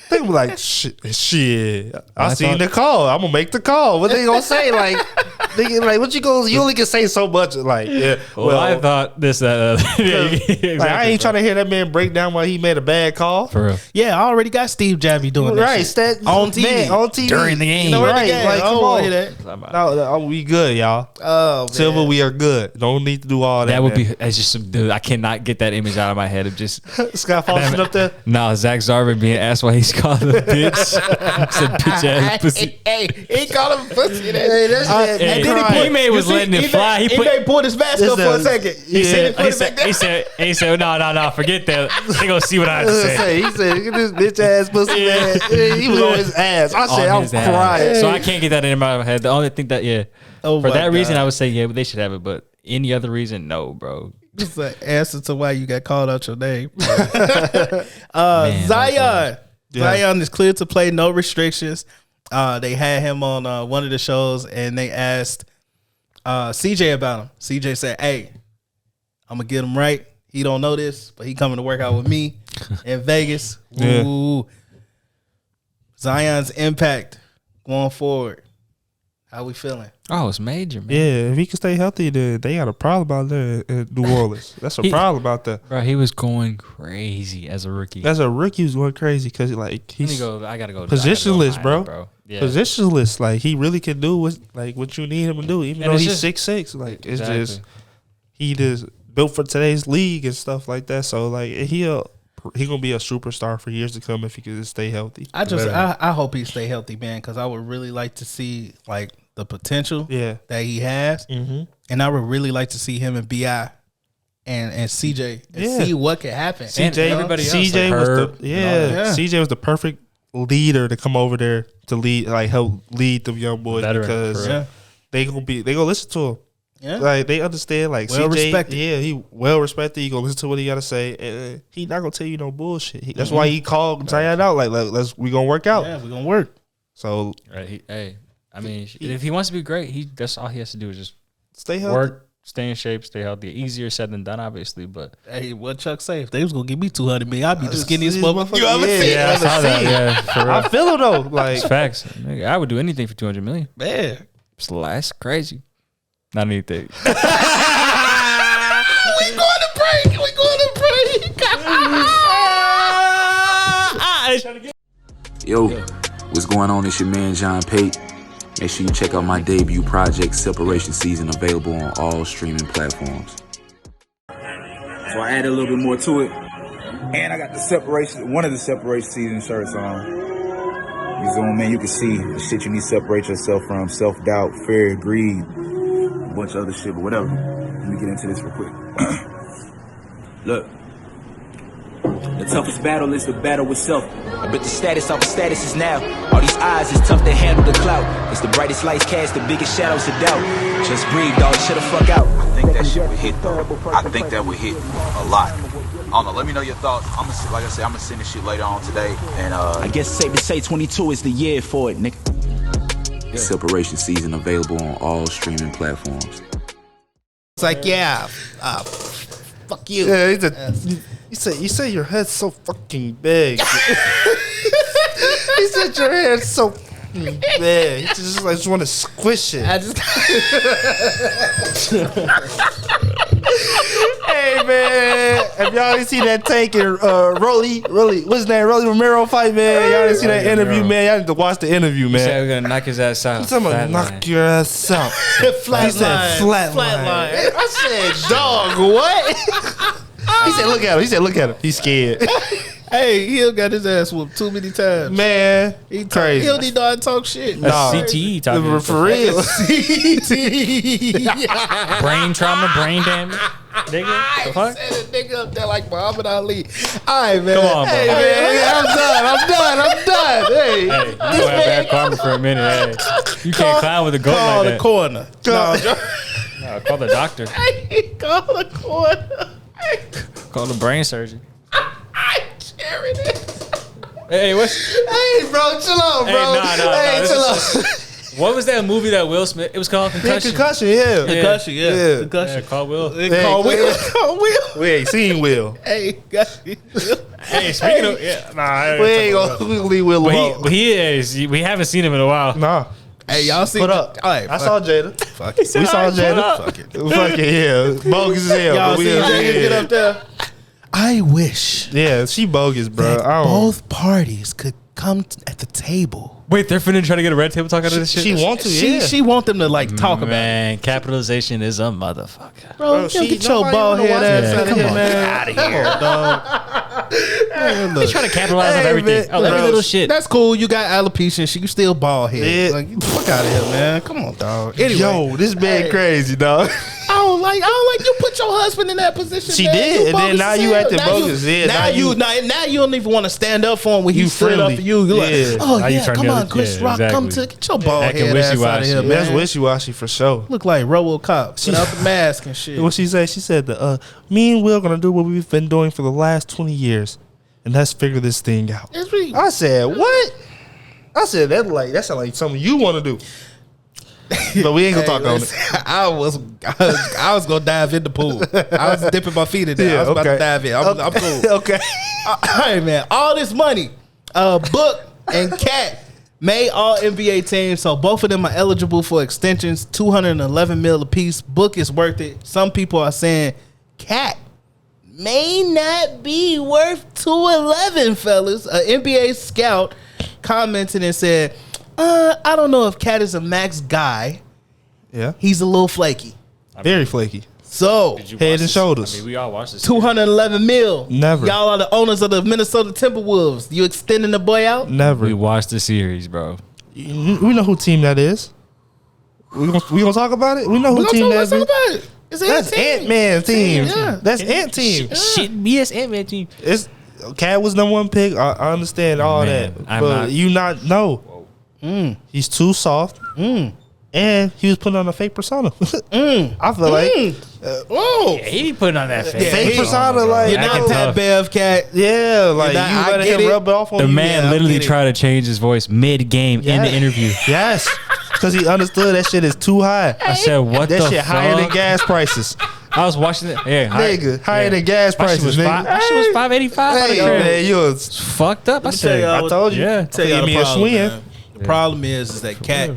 They be like, shit. I I seen thought- the call. I'm gonna make the call. What they gonna say? Like, what you gonna? You only can say so much. Like, yeah. Well, I thought this. Yeah, exactly, like, I ain't bro. trying to hear that man break down why he made a bad call. For real. Yeah, I already got Steve Jabby doing that. Right, shit. stat, On TV. man, on TV During the game. During the right? game. Like, I don't come wanna on. hear that. No, we good, y'all. Oh, man. Silver, we are good. Don't need to do all that. That would man. be. It's just some dude. I cannot get that image out of my head of just. Scott Foster up there. No, Zach Zarvin being asked why he's called a bitch. Said bitch ass pussy. Hey, he called him pussy. Hey, that's Hey, And then he put, He-Man was letting it fly. He put. pulled his mask up for a second. He said, put it back down. he said, no, forget that. They gonna see what I have to say. He said, "Look at this bitch ass pussy man." He was on his ass. I said, On I'm his ass. crying. So I can't get that in my head. The only thing that, Oh for my that reason, God. I would say, yeah, but they should have it. But any other reason, no, bro. Just an answer to why you got called out your name. Man, Zion. Yeah. Zion is cleared to play, no restrictions. They had him on one of the shows and they asked CJ about him. CJ said, "Hey, I'm gonna get him right. He don't know this, but he coming to work out with me in Vegas." Yeah. Ooh. Zion's impact going forward. How we feeling? Oh, it's major, man. Yeah, if he can stay healthy, then they got a problem out there in New Orleans. That's a problem out there. Bro, he was going crazy as a rookie. That's a rookie who's going crazy because like Let me he's go. I gotta go. positionless, bro. Yeah. positionless. Like he really can do what you need him to do, even And though it's he's just- 6'6". Like it's Exactly. just he just built for today's league and stuff like that. So like he gonna be a superstar for years to come if he can just stay healthy. I hope he stay healthy, man, because I would really like to see like the potential Yeah. that he has, and I would really like to see him and Bi and CJ and Yeah. see what could happen. And everybody else, CJ like was Herb the and all that. CJ was the perfect leader to come over there to lead, like help lead the young boys Veteran, because for real. Yeah. they gonna listen to him. Yeah. Like they understand. Like Well CJ, respected. yeah, he well respected. You gonna listen to what he gotta say. And he not gonna tell you no bullshit. That's why he called Zion out. Like we gonna work out. Yeah, we're gonna work. So Right. I mean, if he wants to be great, that's all he has to do is just stay healthy. work, stay in shape, stay healthy. Easier said than done, obviously, but Hey, what Chuck say? If they was gonna give me $200 million, I'd be the skinniest motherfucker you ever Yeah, seen. yeah, I saw that. Yeah, for real. I feel it though. Like It's facts. Nigga, I would do anything for $200 million. Man. That's crazy. Not anything. We going to break. Yo, what's going on? It's your man John Pate. Make sure you check out my debut project, Separation Season, available on all streaming platforms. So I added a little bit more to it. And I got one of the separation season shirts on. You zoom in, you can see the shit you need to separate yourself from. Self-doubt, fear, greed, a bunch of other shit, but whatever. Let me get into this real quick. Look. The toughest battle is the battle with self. I bet the status off the status is now. All these eyes is tough to handle the clout. It's the brightest lights cast the biggest shadows of doubt. Just breathe, dog. Shut the fuck out. I think that shit would hit, though. I think that would hit a lot. I don't know. Let me know your thoughts. Like I said, I'm gonna send this shit later on today. And I guess it's safe to say 22 is the year for it, nigga. Separation Season, available on all streaming platforms. It's like, yeah, fuck you. yeah, you say your head's so fucking big. He said your head's so fucking big. He just want to squish it. I just Hey man, if y'all didn't see that Tank and Rolly, what's his name? Rolly Romero fight, man. Y'all didn't see that interview, man. Y'all need to watch the interview, man. We're gonna knock his ass out. He's talking about knock your ass out. He said flatline. I said, dog, what? He said, look at him. He's scared. Hey, he got his ass whooped too many times. Man, He crazy. He don't need to talk shit. That's CTE talking. For real. Brain trauma, brain damage. Nigga, the fuck? Said a nigga up there like Muhammad Ali. All right, man. Come on, bro. Hey, man, I'm done. Hey, Hey, you gonna have bad karma for a minute. Hey, you can't clown with a goat call like the that. corner. No, call the doctor. Call the corner. Call the brain surgeon. I'm sharing it. Hey, what's? Hey, bro, chill out, bro. Hey, chill out. What was that movie that Will Smith? It was called Concussion. Concussion, yeah. Concussion, yeah. Yeah. Yeah, call Will. Call Will. Call Will. We ain't seen Will. Hey, got you. Hey, speaking of, yeah, We ain't gonna leave Will alone. but he is. We haven't seen him in a while. Nah. Hey, y'all see? Put up. All right, I saw Jada. Fuck it. We saw Jada. Fuck it. Fuck it, yeah. Bogus as hell. Y'all but we see yeah. Jada get up there? I wish Yeah, she bogus, bro. that I don't. both parties could come at the table. Wait, they're finna try to get a red table talk out of this shit. She want to, yeah. She want them to like talk about it. Man, capitalization is a motherfucker. Bro, you she- get your nobody bald wanna head watch ass that. out of Come here, on, man. get Out of here, dog. Man, They look. trying to capitalize on Hey, everything. man, Every bro, little shit. That's cool. You got alopecia. She still bald head. Yeah. Like, get the fuck out of here, man. Come on, dog. Anyway, Yo, this man Hey. crazy, dog. I don't like you put your husband in that position. She man. did, You and then bogus now as you hell. acting Now bogus. Yeah, now you don't even want to stand up for him when he You stood up friendly. for you. You're like, Yeah. oh Now you yeah, turn come the on, other- Chris yeah, Rock, come exactly. to get your bald Acting head ass out of wishy-washy. here, man. That's wishy-washy for sure. Look like RoboCop without the mask and shit. What she say? She said, me and Will gonna do what we've been doing for the last 20 years, and let's figure this thing out. It's really, I said, what? I said, that sound like something you want to do. But we ain't gonna talk on it. I was gonna dive in the pool. I was dipping my feet in there. I was about to dive in. I'm cool. Okay. All right, man. All this money, Book and Cat made all NBA teams, so both of them are eligible for extensions. $211 million apiece. Book is worth it. Some people are saying Cat may not be worth $211, fellas. An NBA scout commented and said, I don't know if Cat is a max guy. Yeah. He's a little flaky. Very flaky. So Did you Head watch and this? shoulders. I mean, we all watched this. 211 mil. Never. Y'all are the owners of the Minnesota Timberwolves. You extending the boy out? Never. We watched the series, bro. We know who team that is. We gonna talk about it. We know who Let's team that talk is. about it. It's That's Ant-Man team. Yeah. That's Ant team. Shit, yes, Ant-Man team. It's Cat was number one pick. I understand all Man, that, I'm but not- you not know. He's too soft, and And he was putting on a fake persona. I feel like He be putting on that face. fake persona, like You're not that Bev cat. yeah, like You're not- you I letting get him it. rub it off on The you. man Yeah, I literally get it. tried to change his voice mid-game in the interview. Yes, because he understood that shit is too high. I said, "What That the shit fuck?" higher than gas prices, I was watching it. Yeah, nigga. Higher than gas My shit prices, was nigga. my shit was $5.85. Hey, man, you was Fucked up. I said, I told you. Yeah. Tell y'all Give the me a problem, swing. man. The problem is that Cat.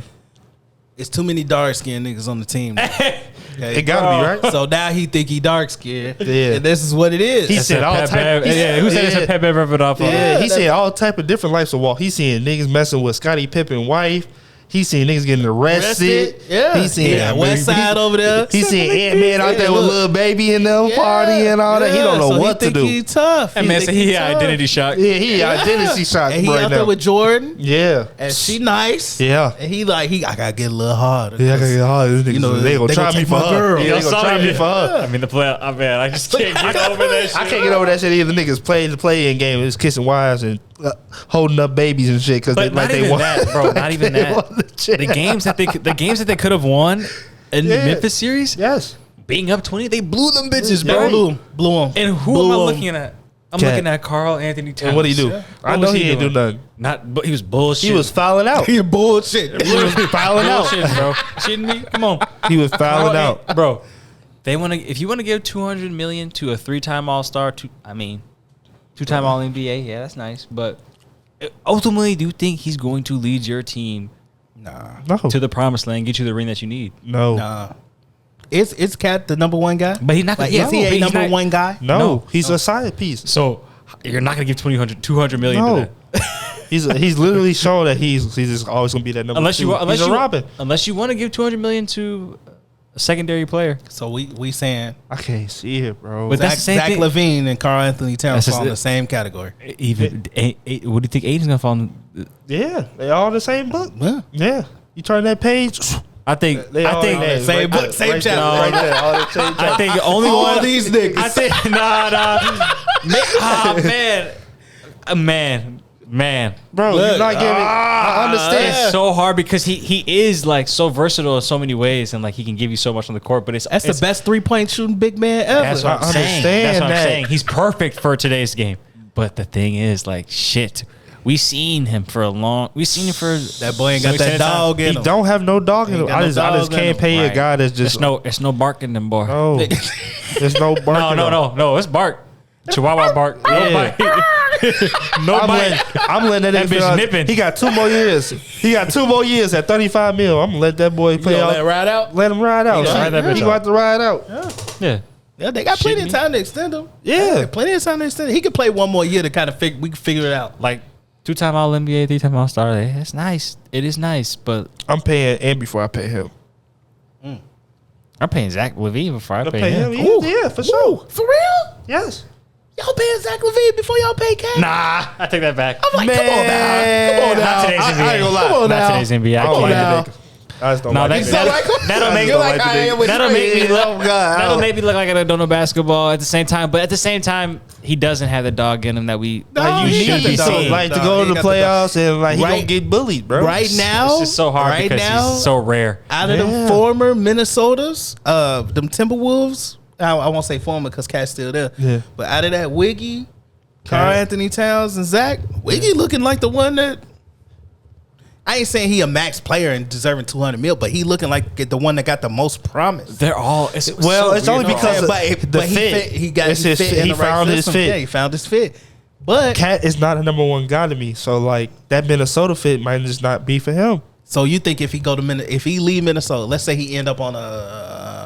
It's too many dark skinned niggas on the team. It gotta be right. So now he think he dark skinned. Yeah. And this is what it is. He said all type. Who said it's a Pep Bev rub it off? Yeah, he said all type of different lives of walk. He seen niggas messing with Scottie Pippen's wife. He seen niggas getting arrested. Yeah. He seen West Side over there. He seen Ant-Man out there with little baby in them party and all that. He don't know so what he to think do. He tough. That man think said he tough. had identity shock. Yeah, he identity shock And he right out there now. with Jordan. Yeah, And she nice. yeah. And he like, I gotta get a little harder. Yeah, I gotta get hard. These niggas, You know, they gonna they try gonna me take for my her. girl. Yeah, they gonna try me for her. I mean, the play. Oh, man, I just can't get over that shit. I can't get over that shit either. Niggas play the play-in game, is kissing wives and holding up babies and shit because they But not like they even want that, bro. Not even they that. want the shit. The games that they could have won in the Yeah. Memphis series, Yes. being up 20, they blew them bitches, They bro. blew him. And who Blew am I 'em. looking at? I'm Cat. looking at Carl Anthony Towns. And what did he do? I What know was he ain't do doing? nothing. Not, but he was bullshit. He was fouling out. He bullshit. He was fouling out. bullshit, bro. Shitting me? Come on, He was fouling out. bro. They want to. If you want to give $200 million to a 3-time All-Star, 2-time All-NBA, yeah, that's nice. But ultimately, do you think he's going to lead your team No. to the promised land, get you the ring that you need? No. Nah. Is Cat the number one guy? But he's not. Like, Yeah, is he but a he's number not- one guy? No. He's a side piece. So you're not going to give $200 million No. to that. He's literally shown that he's just always gonna be that number Unless two. you He's a Robin. unless you want to give $200 million to a secondary player. So we saying I can't see it, bro. But that's Zach, the same Zach thing. Levine and Carl Anthony Towns That's fall in just- the same category. Even what do you think Aiden's gonna fall? Yeah, they all the same book. Yeah. Yeah, you turn that page. I think. They I all think. in there, same book, there, same right chapter. there, right there, all the same I chapter. think the only All one. these niggas. I think man. Bro, Look, you're not getting. I understand. It's so hard because he is like so versatile in so many ways and like he can give you so much on the court. But That's the best 3-point shooting big man ever. That's what I I'm saying. understand That's what I'm that. saying. He's perfect for today's game. But the thing is, like, shit. We've seen him for a long. We've seen him for That boy ain't got that extended time. dog in He him. don't have no dog in Ain't him. got I no just dog in can't him. pay a Right. guy that's just It's no bark in them, boy. no. There's no barking. No. It's bark. Chihuahua bark. No Yeah. bite. No bite. I'm letting that That nigga bitch feel- nipping. He got 2 more years. He got 2 more years at 35 mil. I'm gonna let that boy play You out. gonna let it ride out? Let him ride out. gonna ride that bitch He out. got to ride out. Yeah. Yeah, they got plenty Shitting of me? time to extend him. Yeah. Plenty of time to extend him. He could play one more year to kind of we can figure it out. Like 2-time All NBA, 3-time All Star. It's nice. It is nice, but I'm paying and before I pay him. I'm paying Zach Levine before I I pay pay him. him. Yeah, for sure. For real? Yes. Y'all paying Zach Levine before y'all pay Cat? Nah, I take that back. I'm like, come on now. Come on now. Not today's NBA. I ain't gonna lie. Come on Not now. today's NBA. I I don't can't. like now. the nigga. I just don't No, like that's the that, nigga. that'll make You're like, I am with that'll make me Trey. look. Oh, God. That'll make me look like I don't know basketball at the same time. But at the same time, he doesn't have the dog in him that we No, You he should got be the dog. seeing. Like to No, go he to the got the dog. playoffs and like he Right- gonna get bullied, bro. Right now, It's just so hard right because now, he's so rare. out of Yeah. them former Minnesotas, them Timberwolves, I won't say former because Cat's still there. Yeah. But out of that Wiggy, Carl Cat. Anthony Towns, and Zach, Wiggy looking like the one that. I ain't saying he a max player and deserving 200 mil, but he looking like the one that got the most promise. They're all. It's Well, so it's only weird. because but, the he fit. He got It's he his fit fit. in He the right found his system. fit. Yeah, he found his fit. But Cat is not a number one guy to me. So like that Minnesota fit might just not be for him. so you think if he go to if he leave Minnesota, let's say he end up on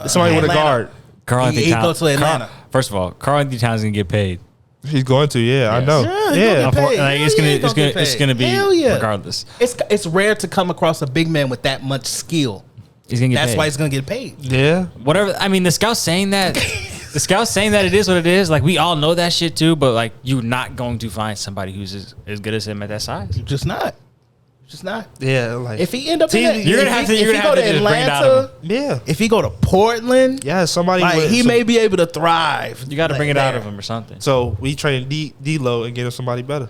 Somebody with a Atlanta. guard. Carl Anthony he go Towns. to Atlanta. First of all, Carl Anthony Towns is gonna get paid. He's going to, I know. Yeah, he Yeah. gonna get paid. Like, Hell it's yeah, he gonna get it's paid. gonna be Hell yeah. regardless. It's rare to come across a big man with that much skill. He's gonna get That's paid. why he's gonna get paid. Yeah. Whatever. I mean, the scouts saying that. The scouts saying that it is what it is. Like we all know that shit too. But like you're not going to find somebody who's as good as him at that size. Just not. Just not. Yeah. Like If he end up Team- in that, you're gonna if have he- to- you're if gonna he have go to just bring it out of Atlanta, yeah. if he go to Portland, Yeah, somebody like with he some- may be able to thrive. You got to like bring it out there. of him or something. So we train D-Lo and get him somebody better.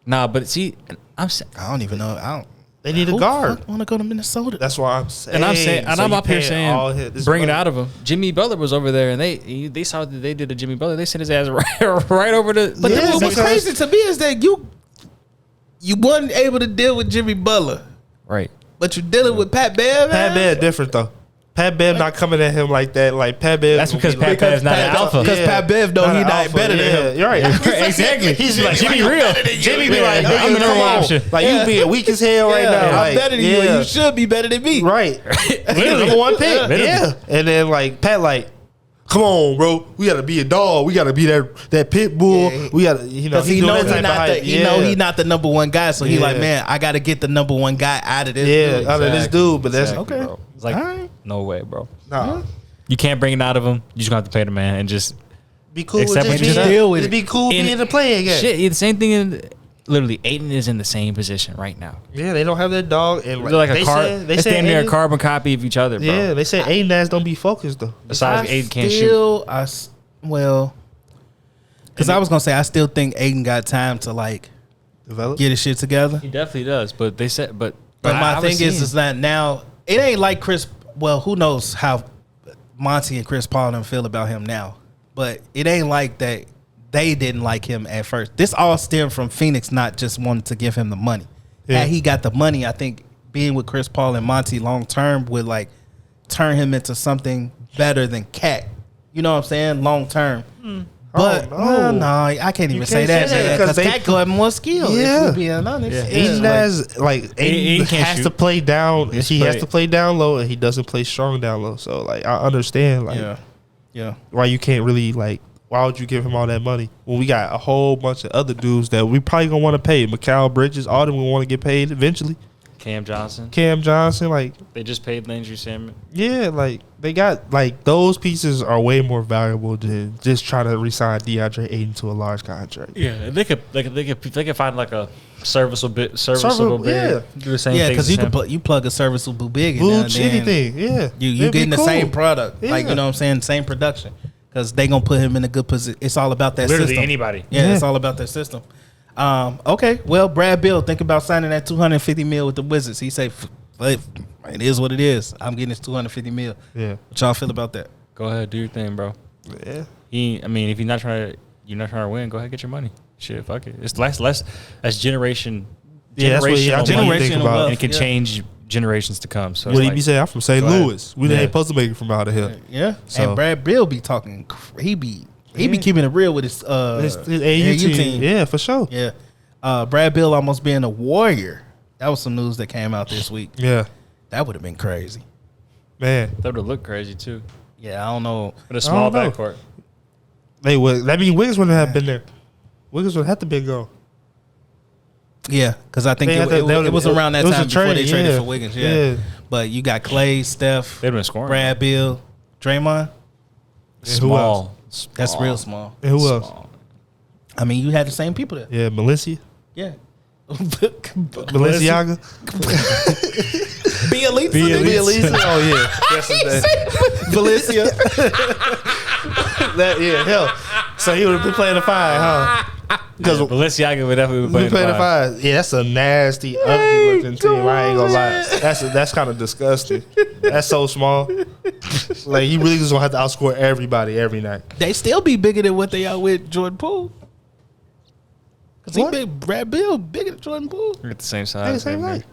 Nah, but see, I'm saying I don't even know. I don't. They need a guard. Want to go to Minnesota? That's why I'm saying. And I'm up here saying, bring it out of him. Jimmy Butler was over there, and they saw that they did a Jimmy Butler. They sent his ass right over to. But what's crazy to me is that you wasn't able to deal with Jimmy Butler, right? But you're dealing with Pat Bev. Pat Bev different though. Pat Bev not coming at him like that. Like Pat Bev. That's because Pat Bev's not an alpha. Because Pat Bev know he not better than him. You're right. Exactly. He's like Jimmy real. Jimmy be like, I'm the number one option. Like you being weak as hell right now. I'm better than you. You should be better than me. Right. Number one pick. Yeah. And then like Pat like, come on, bro. We gotta be a dog. We gotta be that pit bull. We gotta, he knows he not the number one guy. So he like, man, I gotta get the number one guy out of this. Yeah, out of this dude. But that's okay. Bro. It's like no way, bro. Nah. You can't bring it out of him. You just gonna have to pay the man and just be cool. Accept Just what you deal with it. Be cool being the playing game. Shit, the same thing. Literally, Aint is in the same position right now. Yeah, they don't have that dog. And they're like a carbon. They stand near a carbon copy of each other, bro. Yeah, they say Aint ass don't be focused though. Besides, Aint can't shoot. Because I was gonna say I still think Aint got time to like develop, get his shit together. He definitely does. But they said, but my thing is that now it ain't like Chris. Well, who knows how Monty and Chris Paul and feel about him now, but it ain't like that. They didn't like him at first. This all stemmed from Phoenix not just wanting to give him the money. Yeah. Had he got the money, I think being with Chris Paul and Monty long term would like turn him into something better than Cat. You know what I'm saying? Long term. But no, I can't even say that because Cat got more skill. Yeah, being honest. Aint has Aint has to play down. He has to play down low, and he doesn't play strong down low. So like I understand why you can't really like. Why would you give him all that money when we got a whole bunch of other dudes that we probably gonna want to pay? Mikal Bridges, all them will want to get paid eventually. Cam Johnson, like they just paid Landry Shamet. Yeah, like they got like those pieces are way more valuable than just trying to re-sign DeAndre Ayton to a large contract. Yeah, they could find like a serviceable big. Yeah, do the same. Yeah, because you plug a serviceable big in anything. Yeah, you getting the same product. Yeah. Like you know what I'm saying, same production. Because they gonna put him in a good position. It's all about that Literally system. Anybody. Yeah, it's all about that system. Okay, well, Brad Beal think about signing that $250 million with the Wizards. He say, it is what it is. I'm getting this $250 million. Yeah, what y'all feel about that? Go ahead, do your thing, bro. Yeah. If you're not trying to win, go ahead, get your money. Shit, fuck it. It's less. That's generation. Yeah, that's what generational wealth. And it can change generations to come. So what do you be saying? I'm from St. Louis. We ain't supposed to make it from out of here. Yeah. So. And Brad Beal be talking. He be keeping it real with his AU team. Yeah, for sure. Yeah. Brad Beal almost being a Warrior. That was some news that came out this week. Yeah. That would have been crazy. Man. That would have looked crazy too. Yeah, I don't know. With a small backcourt. They would. That mean Wiggins wouldn't have been there. Wiggins would have to been gone. Yeah, because I think it was around that time before they traded for Wiggins. Yeah. But you got Clay, Steph, they've been scoring. Brad Beal, Draymond. Small. That's real small. And who else? I mean, you had the same people there. Yeah, Valencia. Yeah. Balenciaga. Bielitsa. Oh yeah. Valencia. Hell. So he would have been playing the 5, huh? Because Balenciaga would definitely be playing the 5. Yeah, that's a nasty, ugly looking team. I ain't gonna lie. That's kind of disgusting. That's so small. Like he really just gonna have to outscore everybody every night. They still be bigger than what they are with Jordan Poole. Because he big. Brad Beal bigger than Jordan Poole. We're at the same size. Same height.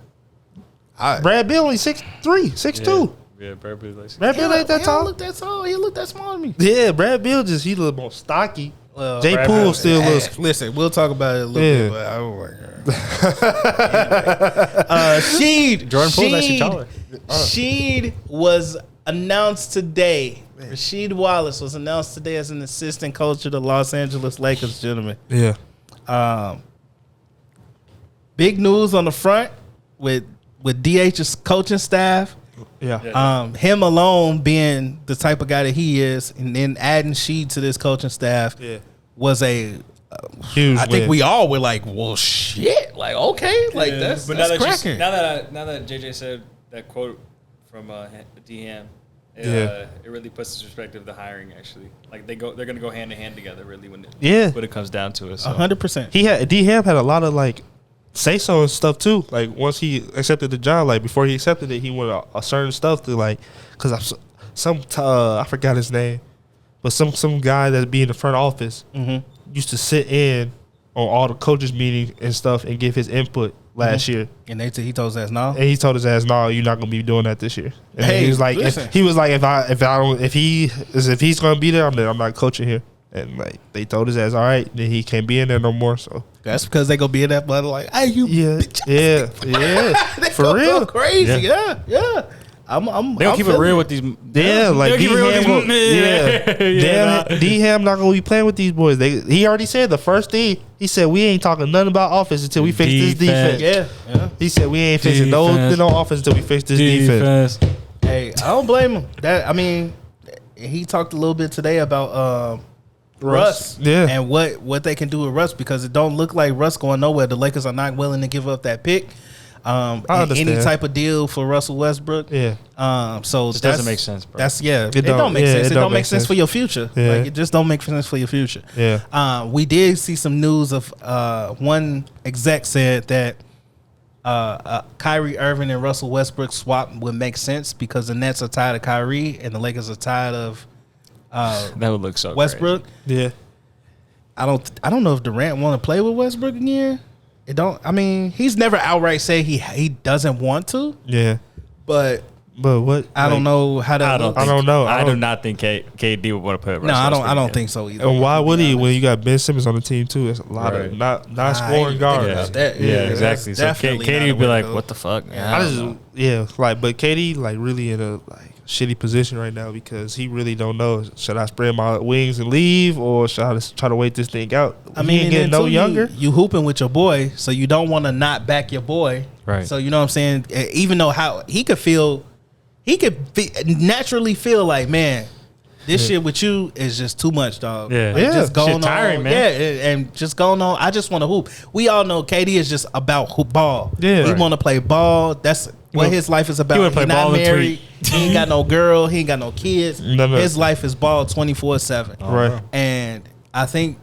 Brad Beal only 6'3", 6'2". Yeah, Brad Beal like 6'2". Brad Beal ain't that tall. He look that tall. He look that small to me. Yeah, Brad Beal he a little more stocky. Well, Jay Poole still looks. Listen, we'll talk about it a little bit, but I don't like Sheed. Jordan Poole's actually taller. Sheed was announced today. Rasheed Wallace was announced today as an assistant coach of the Los Angeles Lakers, gentlemen. Yeah. Big news on the front with DH's coaching staff. Yeah. Him alone being the type of guy that he is, and then adding Sheed to this coaching staff was a huge. I think we all were like, well, shit, like okay, like that's cracking. Now that JJ said that quote from DM, it really puts into perspective the hiring. Actually, like they're gonna go hand in hand together. Really, when it comes down to it, 100%. D-Ham had a lot of like say so and stuff too. Like once he accepted the job, like before he accepted it, he wanted a certain stuff to like, cause I forgot his name, but some guy that be in the front office used to sit in on all the coaches meetings and stuff and give his input last year. And he told his ass no. And he told his ass, "No, you're not gonna be doing that this year." And Hey, he was like, listen. if he's gonna be there, I'm not coaching here. And like they told his ass, all right, then he can't be in there no more. So that's because they gonna be in that blood like, hey, you, yeah, they for real, go crazy, yeah. I'm They'll keep it real with these. like D-Ham not gonna be playing with these boys. He already said the first thing he said, we ain't talking nothing about offense until we fix this defense. Yeah. He said we ain't fixing no offense until we fix this defense. Hey, I don't blame him. He talked a little bit today about Russ, and what they can do with Russ, because it don't look like Russ going nowhere. The Lakers are not willing to give up that pick. Any type of deal for Russell Westbrook. So it doesn't make sense, bro. It don't make sense. It don't make sense for your future. Like it just don't make sense for your future. We did see some news of one exec said that Kyrie Irving and Russell Westbrook swap would make sense because the Nets are tired of Kyrie and the Lakers are tired of that would look so Westbrook. Crazy. I don't know if Durant want to play with Westbrook again. It don't. I mean, he's never outright said he doesn't want to. But what? I don't know how to. I don't know. I do not think KD would want to put. No, I don't think so either. And why would he when you got Ben Simmons on the team too? It's a lot of not scoring guards. Exactly. So KD would be like, "What the fuck?" But KD like really in a shitty position right now because he really don't know. Should I spread my wings and leave, or should I just try to wait this thing out? I mean, he ain't getting no younger. You hooping with your boy, so you don't want to not back your boy. Right. So you know what I'm saying. Even though how he could naturally feel like, man, this shit with you is just too much, dog. Just going on, tiring, man. and just going on. I just want to hoop. We all know KD is just about hoop ball. Yeah, he want to play ball. That's what his life is about. He not married. He ain't got no girl. He ain't got no kids. No. His life is ball 24/7. Right. And I think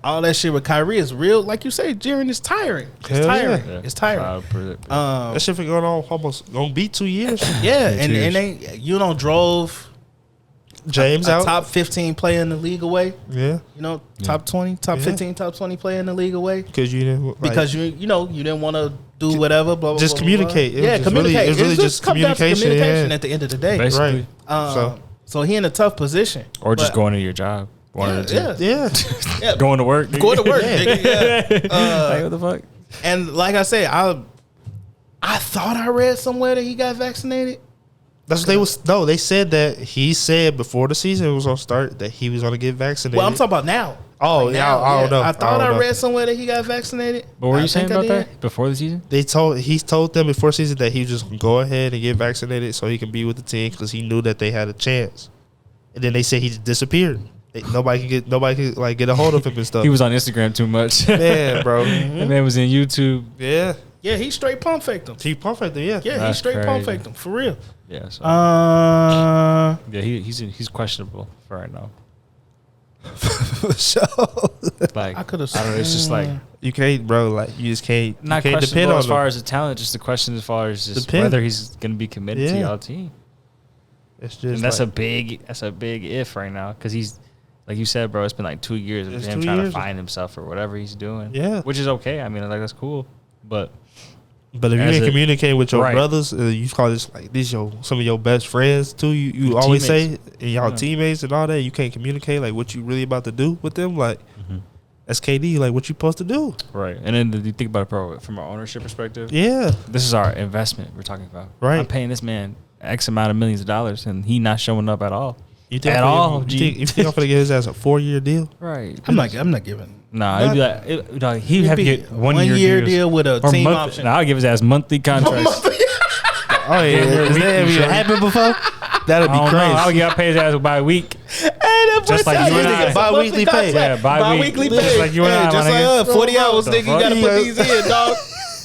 all that shit with Kyrie is real. Like you say, Jaren, is tiring. It's tiring. Yeah. It's tiring. That shit been going on almost gonna be 2 years. And they drove James a out, top 15 player in the league away. Top 20, top 15, top 20 player in the league away because you didn't you didn't want to do whatever. Blah, blah, just blah, communicate. Blah, blah. Communicate. It's really just communication. At the end of the day, basically. Right. So he in a tough position, or just going to your job. Yeah. Going to work. Going to work. Like, what the fuck? And like I said, I thought I read somewhere that he got vaccinated. That's what they said that he said before the season was gonna start that he was gonna get vaccinated. Well, I'm talking about now. Oh, like now, I don't know. I thought I read somewhere that he got vaccinated. What were you saying about that before the season? He told them before the season that he was just gonna go ahead and get vaccinated so he can be with the team because he knew that they had a chance. And then they said he just disappeared. Nobody could like get a hold of him and stuff. He was on Instagram too much. Man, bro. That man was in YouTube. Yeah, he straight pump faked him. He pump faked him, yeah. Yeah, he straight pump faked him for real. Yeah. So. He's questionable for right now. So like I could have. I don't know. It's just like you can't, bro. Like you just can't. Not you can't depend questionable on as far him. as the talent. Just the question as far as just Depend. whether he's gonna be committed to y'all team. It's just and that's a big if right now because he's. Like you said, bro, it's been like 2 years of him trying to find himself or whatever he's doing. Yeah. Which is okay. I mean, like, that's cool. But if you ain't communicating with your brothers, you call this like these some of your best friends too. You always say and y'all teammates and all that. You can't communicate like what you really about to do with them. Like that's KD. Like what you supposed to do. Right. And then you think about it, bro, from our ownership perspective. Yeah. This is our investment we're talking about. Right. I'm paying this man X amount of millions of dollars and he not showing up at all. You think I'm gonna get his ass a 4-year deal? Right. I'm not giving. Nah, it'd be like he'd have to get 1 year deal with a team option. Nah, I'll give his ass monthly contracts. Oh yeah, has that ever happened before? That'd be crazy. I'll pay his ass by week. Just like you and I. Bi-weekly pay. Yeah, bi-weekly pay. Just like you and I. Just like 40 hours, nigga. You gotta put these in, dog.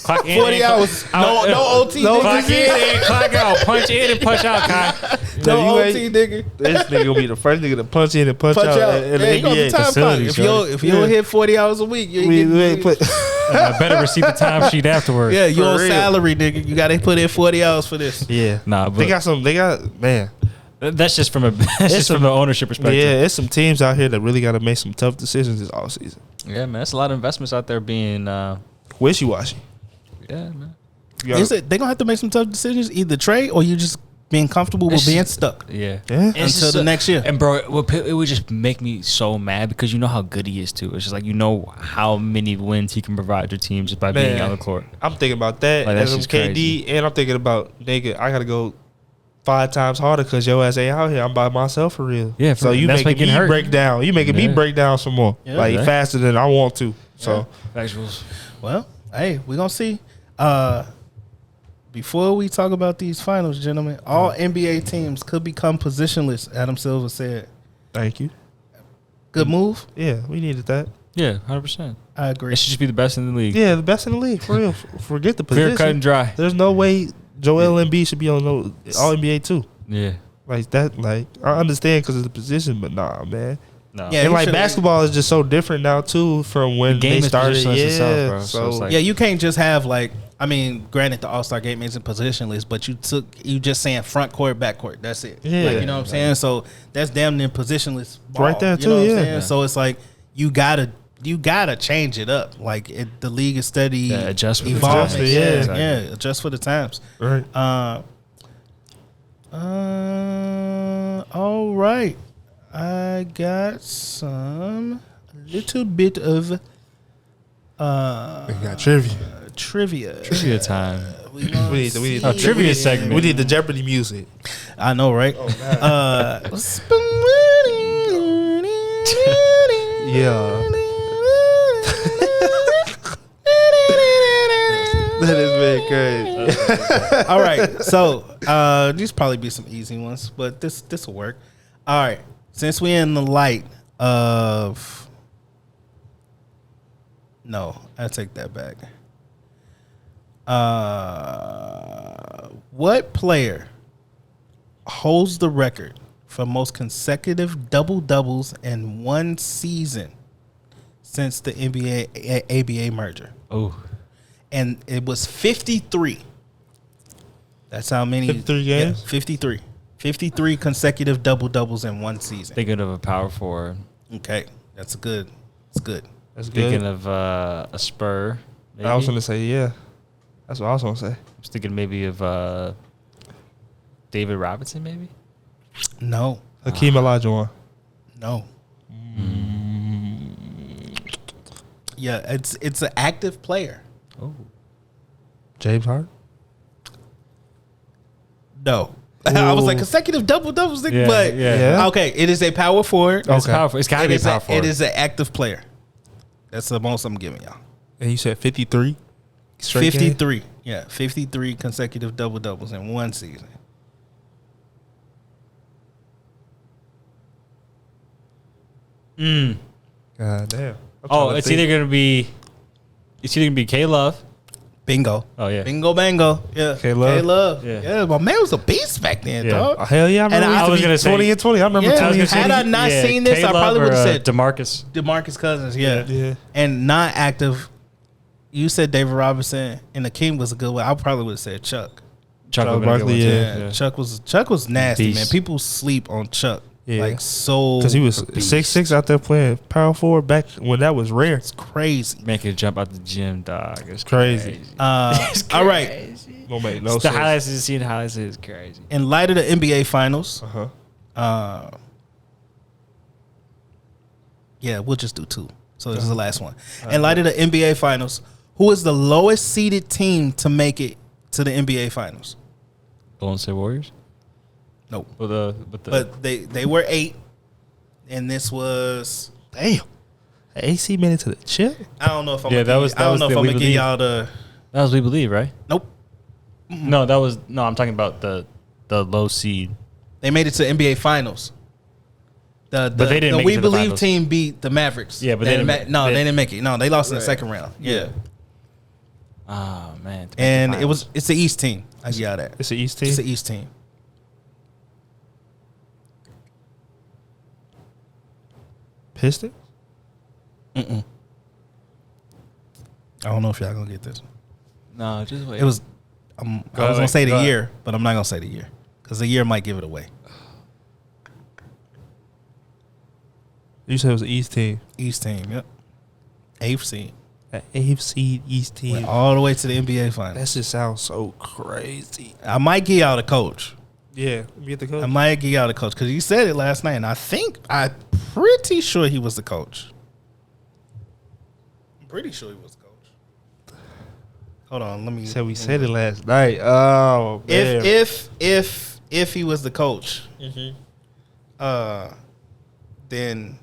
Clock 40 hours. No OT. Clock in and clock out. Punch in and punch out, Kai. No OT, nigga. This nigga gonna be the first nigga to punch in and punch out in the Yeah, he gonna be NBA time facility. clock. If you don't hit 40 hours a week, you ain't getting. I better receive the time sheet afterwards. Yeah, you For on real. salary, nigga. You got to put in 40 hours for this. Yeah, Nah, but they got some. They got man. that's just from an ownership perspective. Yeah, it's some teams out here that really got to make some tough decisions this offseason. Yeah, man, that's a lot of investments out there being. Wishy washy. Yeah, man. Is it they gonna have to make some tough decisions? Either trade or you just being comfortable with It's being just- stuck. Yeah, Yeah. It's Until just the next year. And bro, it would just make me so mad because you know how good he is too. It's just like you know how many wins he can provide your team just by being on the court. I'm thinking about that Like, that's as I'm just KD, crazy. and I'm thinking about nigga. I gotta go 5 times harder because your ass ain't out here. I'm by myself for real. Yeah, so you that's making making me hurt. break down. You making me Yeah. break down some more, like Yeah. faster than I want to. So Factuals. Well, hey, we're gonna see. Before we talk about these finals, gentlemen, all NBA teams could become positionless. Adam Silver said, thank you. "Good move." Yeah, we needed that. Yeah, 100%. I agree. It should just be the best in the league. Yeah, the best in the league for real. Forget the Clear position. cut and dry. There's no way Joel Embiid should be on no All NBA too. Yeah. Like that. Like I understand because of the position, but nah, man. No. Yeah, And he like should've- basketball is just so different now too from when The game they is started. positionless Yeah, itself, bro. So so it's like- Yeah, you can't just have like. I mean, granted, the All-Star game isn't positionless, but you just saying front court, back court. That's it. Yeah. Like, you know what I'm saying? So that's damn near positionless ball, Right there, you too, know what I'm yeah. saying? Yeah. So it's like you gotta change it up. Like the league is steady Yeah, adjust for the evolving. times. Yeah, Yeah, exactly. yeah, adjust for the times. right. All right. I got a little bit of We got trivia. trivia. Trivia time. We need Oh, trivia segment. We need the Jeopardy music. I know, right? Yeah. That is very crazy. All right, so these probably be some easy ones, but this will work. All right, since we're in the light of, no, I take that back. What player holds the record for most consecutive double doubles in one season since the NBA ABA merger? Oh, And it was 53. That's how many 53 games? Yeah, 53. 53 consecutive double doubles in one season. thinking of a power forward. Okay, that's good. It's good. That's good. Thinking of a Spur. Maybe. I was gonna say yeah. That's what I was gonna say. I was thinking maybe of David Robinson, maybe. No, Hakeem Olajuwon. no. Yeah, it's an active player. Oh, James Harden. No. I was like consecutive double doubles, Yeah, but yeah. okay, it is a power forward. it's Okay. powerful. It's gotta It be a is power forward. it is an active player. That's the most I'm giving y'all. And you said 53. Straight games? 53. Yeah, 53 consecutive double doubles in one season. God damn. Oh, it's either gonna be K Love. Bingo. Oh yeah. Bingo bango. Yeah. K-Love. K-Love. Yeah. Yeah, my man was a beast back then, Yeah. dog. Oh, hell yeah! I remember And we I used to was be gonna say- 20 and 20. I remember Yeah, 20 and had 20. I not seen this, I K-Love probably or, would've said DeMarcus. DeMarcus Cousins, yeah. Yeah. And not active. You said David Robinson and the King was a good one. I probably would have said Chuck. Chuck Charles would've been a good Barkley, one, too. yeah. Yeah, Chuck was nasty, Beast. man. People sleep on Chuck. Yeah. Like so Because he was a beast. 6'6" out there playing power forward back when that was rare. It's crazy. Man could jump out the gym, dog. It's Crazy. crazy. All right. Don't make no the sense. highlights is seeing highlights is crazy. In light of the NBA Finals, Uh-huh. yeah, we'll just do two. So this is the last one. In light of the NBA Finals, who is the lowest seeded team to make it to the NBA Finals? Golden State Warriors. Nope. But they were 8, and this was Damn. AC made it to the chip? I don't know if I'm Yeah, gonna that give, I don't was know if the I'm We gonna give Believe. y'all the that was We Believe, right? nope. No, I'm talking about the low seed. They made it to NBA Finals. The But they didn't make it We to the Believe finals. team beat the Mavericks. Yeah, but they didn't make- no, they- they didn't make it. No, they lost in the second round. Yeah, Oh man. and it's the East team. I give y'all that. It's the East team? It's the East team. Pistons? I don't know if y'all gonna get this one. No, just wait. It was. I was gonna say the year, but I'm not gonna say the year because the year might give it away. You said it was the East team. East team, yep. 8th seed. Eighth seed East team. Went all the way to the NBA Finals. That just sounds so crazy. I might give y'all the coach. Yeah, get the coach. I might give y'all the coach because you said it last night, and I'm pretty sure he was the coach. I'm pretty sure he was the coach. Hold on, let me. Said we said it last night. Oh man. If he was the coach, then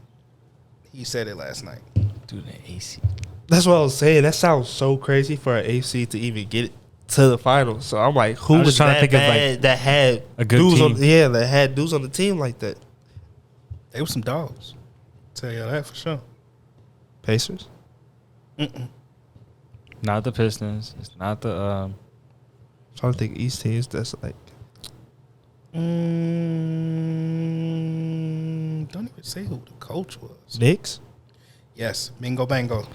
he said it last night. Dude, the AC. That's what I was saying. That sounds so crazy for an AFC to even get it to the finals. So I'm like, who I was was trying to that think of, bad like, that had a good dudes team. that had dudes on the team like that? They were some dogs. Tell you that for sure. Pacers? Not the Pistons. It's not the. I'm trying to think East teams that's like. Don't even say who the coach was. Knicks? Yes, Bingo Bango.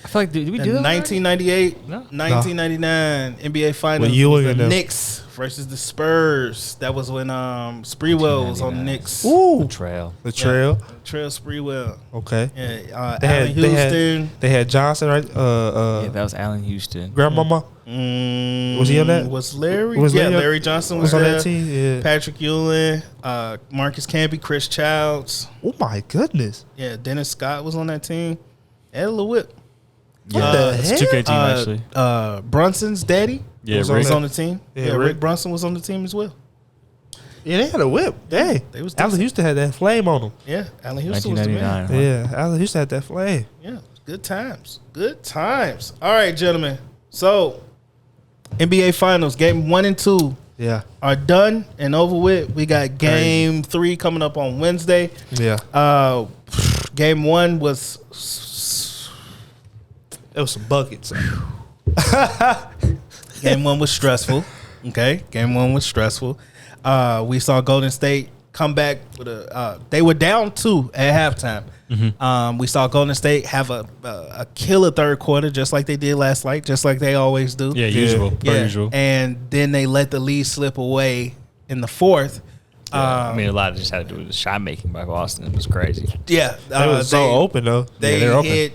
I feel like did we The do that? 1998, No. 1999 NBA Finals. With Ewing The and them. Knicks versus the Spurs. That was when Sprewell was on the Knicks. Ooh. Trail. The trail. Trail Sprewell. Okay. Yeah, They Allen had, Houston. they had Johnson, right? Yeah, that was Allen Houston. Grandmama. Was he on that? Was Larry? Was yeah, Larry- Larry Johnson was was on there. that team? Yeah. Patrick Ewing, Marcus Camby, Chris Childs. Oh my goodness. Yeah, Dennis Scott was on that team. Ed LeWitt. Yeah, the it's a heck? 2K team actually. Brunson's daddy Yeah, was Rick. on the team. Yeah, Yeah, Rick Rick. Brunson was on the team as well. Yeah, they had a whip. Dang. They was Allen decent. Houston had that flame on them. Yeah, Allen Houston was the man. 1999. Yeah, Allen Houston had that flame. Yeah, good times. Good times. All right, gentlemen. So, NBA Finals, game 1 and 2 Yeah. are done and over with. We got game 3 coming up on Wednesday. Yeah. Game 1 was It was some buckets. game 1 was stressful. Okay, game 1 was stressful. We saw Golden State come back with they were down 2 at halftime. We saw Golden State have a killer third quarter, just like they did last night, just like they always do. Yeah, usual. Per usual. And then they let the lead slip away in the fourth. I mean, a lot of it just had to do with the shot making by Boston. It was crazy. Yeah, They was so open though. They they're open. hit.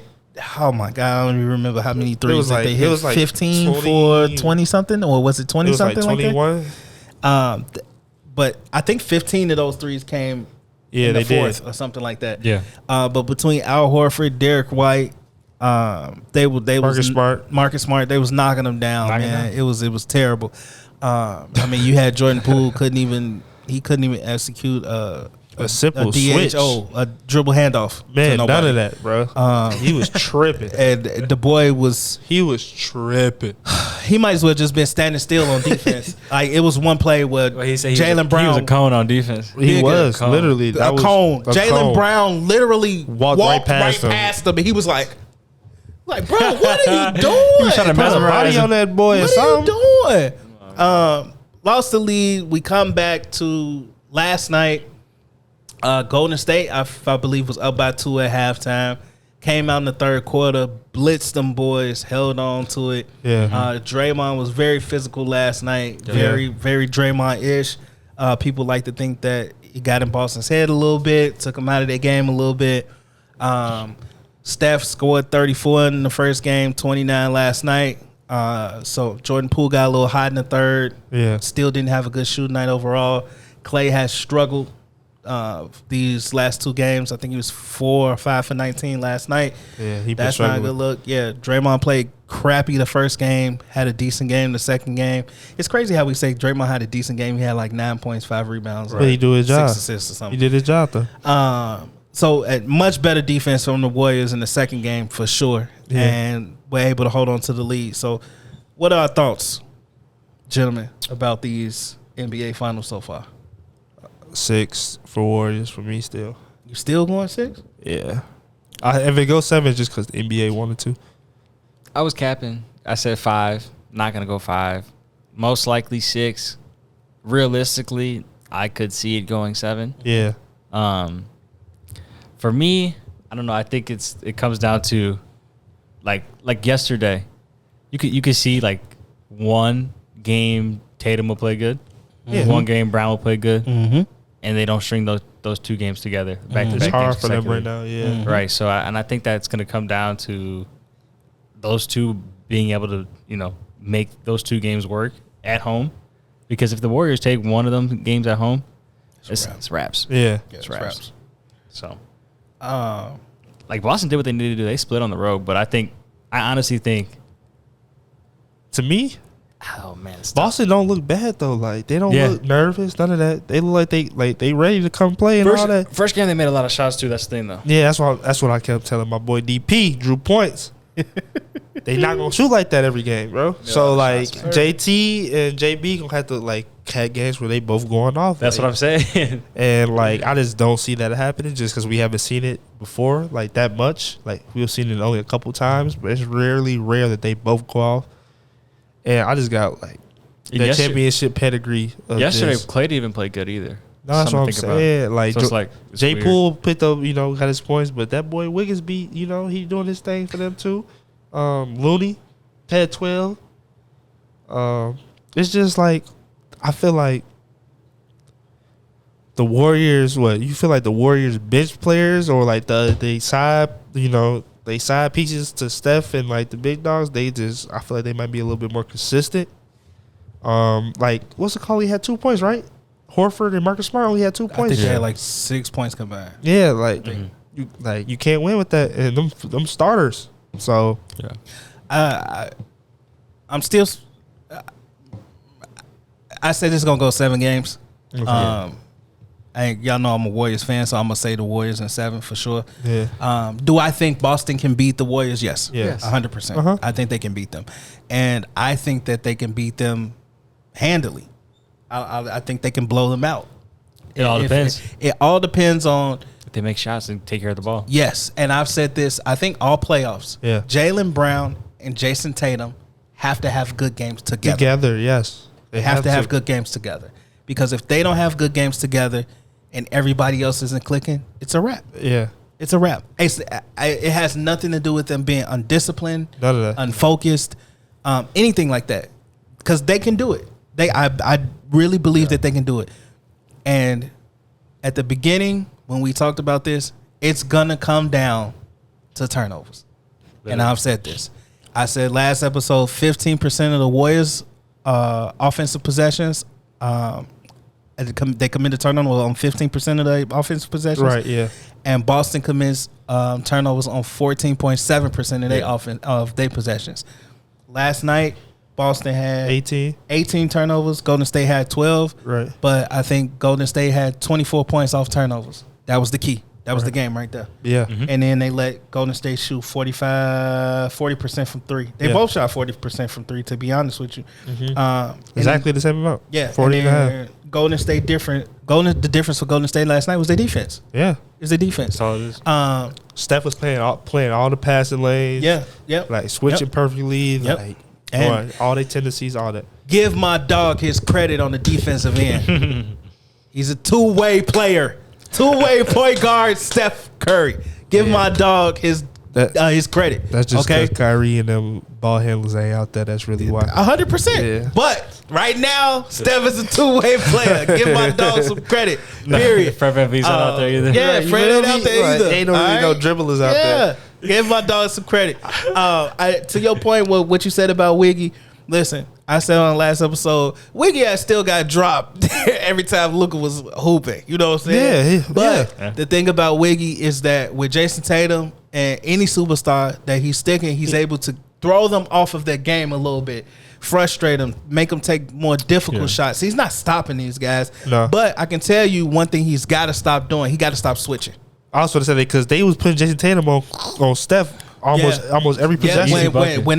Oh my god, I don't even remember how many threes was that like- they it hit. was like 15 20 for 20 something, or was it 20 It was something like like that? 21. But I think 15 of those threes came Yeah, in the they fourth did. or something like that. Yeah. But between Al Horford, Derek White, they Marcus Smart. they was knocking them down, Knocking man. down. It was terrible. I mean, you had Jordan Poole couldn't even execute A simple DHO, a dribble handoff. to Man, nobody. none of that, bro. He was tripping. And the boy was. He was tripping. He might as well just been standing still on defense. Like it was one play where Jaylen Brown He was a cone on defense. He was cone. literally a cone. Jaylen Brown literally Walked right past him. him, and he was like, bro, what are you doing? He was trying to Put a mesmerize body him. on that boy or What are you something. doing? Lost the lead. We come back to last night. Golden State, I believe, was up by 2 at halftime. Came out in the third quarter, blitzed them boys, held on to it. Yeah. Draymond was very physical last night. Very, very Draymond-ish. People like to think that he got in Boston's head a little bit, took him out of their game a little bit. Steph scored 34 in the first game, 29 last night. So Jordan Poole got a little hot in the third. Yeah. Still didn't have a good shooting night overall. Klay has struggled these last 2 games. I think he was 4 or 5 for 19 last night. Yeah, he been That's not a struggling. good look. Yeah, Draymond played crappy the first game, had a decent game the second game. It's crazy how we say Draymond had a decent game. He had like 9 points, 5 rebounds. But he do his job. 6 assists or something. He did his job though. So a much better defense from the Warriors in the second game for sure. Yeah. And we're able to hold on to the lead. So what are our thoughts, gentlemen, about these NBA finals so far? 6 for Warriors for me still. You still going 6? Yeah. If it goes 7, it's just because the NBA wanted to. I was capping. I said 5. Not gonna go 5. Most likely 6. Realistically, I could see it going 7. Yeah. For me, I don't know. I think it comes down to like yesterday. You could see like one game Tatum will play good, one game Brown will play good, and they don't string those 2 games together back to back. It's hard games for them right now. Yeah, right. So I think that's going to come down to those 2 being able to make those 2 games work at home, because if the Warriors take one of them games at home, it's wraps. Yeah, it's wraps. So, like Boston did what they needed to do. They split on the road, but I honestly think, to me, oh man, Boston don't look bad though. Like they don't look nervous. None of that. They look like they ready to come play and all that. First game they made a lot of shots too. That's the thing though. Yeah, that's what I kept telling my boy DP. Drew points. They not gonna shoot like that every game, bro. So like JT and JB gonna have to like have games where they both going off. That's what I'm saying. And like I just don't see that happening just because we haven't seen it before like that much. Like we've seen it only a couple times, but it's rare that they both go off. And I just got like that championship pedigree. Yesterday, Clay didn't even play good either. No, that's what I'm saying. Like, so J. Poole picked up, got his points, but that boy Wiggins beat, he doing his thing for them too. Looney had 12. It's just like I feel like the Warriors. What you feel like the Warriors bench players or like they side, they side pieces to Steph and like the big dogs. I feel like they might be a little bit more consistent. Like what's it called? He had 2 points, right? Horford and Marcus Smart only had 2 points. I think they had like 6 points combined. Yeah, like you can't win with that, and them starters. So I'm still. I said this is gonna go 7 games. Okay. Y'all know I'm a Warriors fan, so I'm gonna say the Warriors in 7 for sure. Yeah. Do I think Boston can beat the Warriors? Yes. Yes. 100%. I think they can beat them, and I think that they can beat them handily. I think they can blow them out. It all depends. It all depends on if they make shots and take care of the ball. Yes, and I've said this. I think all playoffs. Yeah. Jaylen Brown and Jason Tatum have to have good games together. Together, yes. They have to have good games together, because if they don't have good games together and everybody else isn't clicking, it's a wrap. Yeah. It's a wrap. It has nothing to do with them being undisciplined, none of that, unfocused, anything like that, because they can do it. I really believe that they can do it. And at the beginning, when we talked about this, it's gonna come down to turnovers. And I've said this. I said last episode, 15% of the Warriors' offensive possessions, they committed turnovers on 15% of the offensive possessions. Right. Yeah. And Boston commits turnovers on 14.7% of their possessions. Last night, Boston had 18 turnovers. Golden State had 12. Right. But I think Golden State had 24 points off turnovers. That was the key. That was the game right there. Yeah. Mm-hmm. And then they let Golden State shoot 40% from 3. They both shot 40% from 3, to be honest with you. Mm-hmm. Exactly the same amount. Yeah. 40 and a half. Golden State different. The difference for Golden State last night was their defense. Yeah. It's the defense. That's all it is. Steph was playing all the passing lanes. Yeah. Yep. Like switching perfectly. Yep. Like And all their tendencies, all that. Give my dog his credit on the defensive end. He's a two-way player. Two-way point guard, Steph Curry. Give my dog his credit. That's just okay. because Kyrie and them ball handlers ain't out there. That's really why. 100%. Yeah. But right now, Steph is a two-way player. Give my dog some credit. Period. Fred VanVleet's not out there either. Yeah, Fred ain't out there either. Ain't no dribblers out there. Give my dog some credit. To your point, what you said about Wiggy, listen, I said on the last episode, Wiggy had still got dropped every time Luka was hooping. You know what I'm saying? Yeah. But the thing about Wiggy is that with Jason Tatum and any superstar that he's sticking, he's able to throw them off of their game a little bit, frustrate them, make them take more difficult shots. He's not stopping these guys. No. But I can tell you one thing he's got to stop doing. He got to stop switching. I also said that because they was putting Jason Tatum on Steph almost every possession. When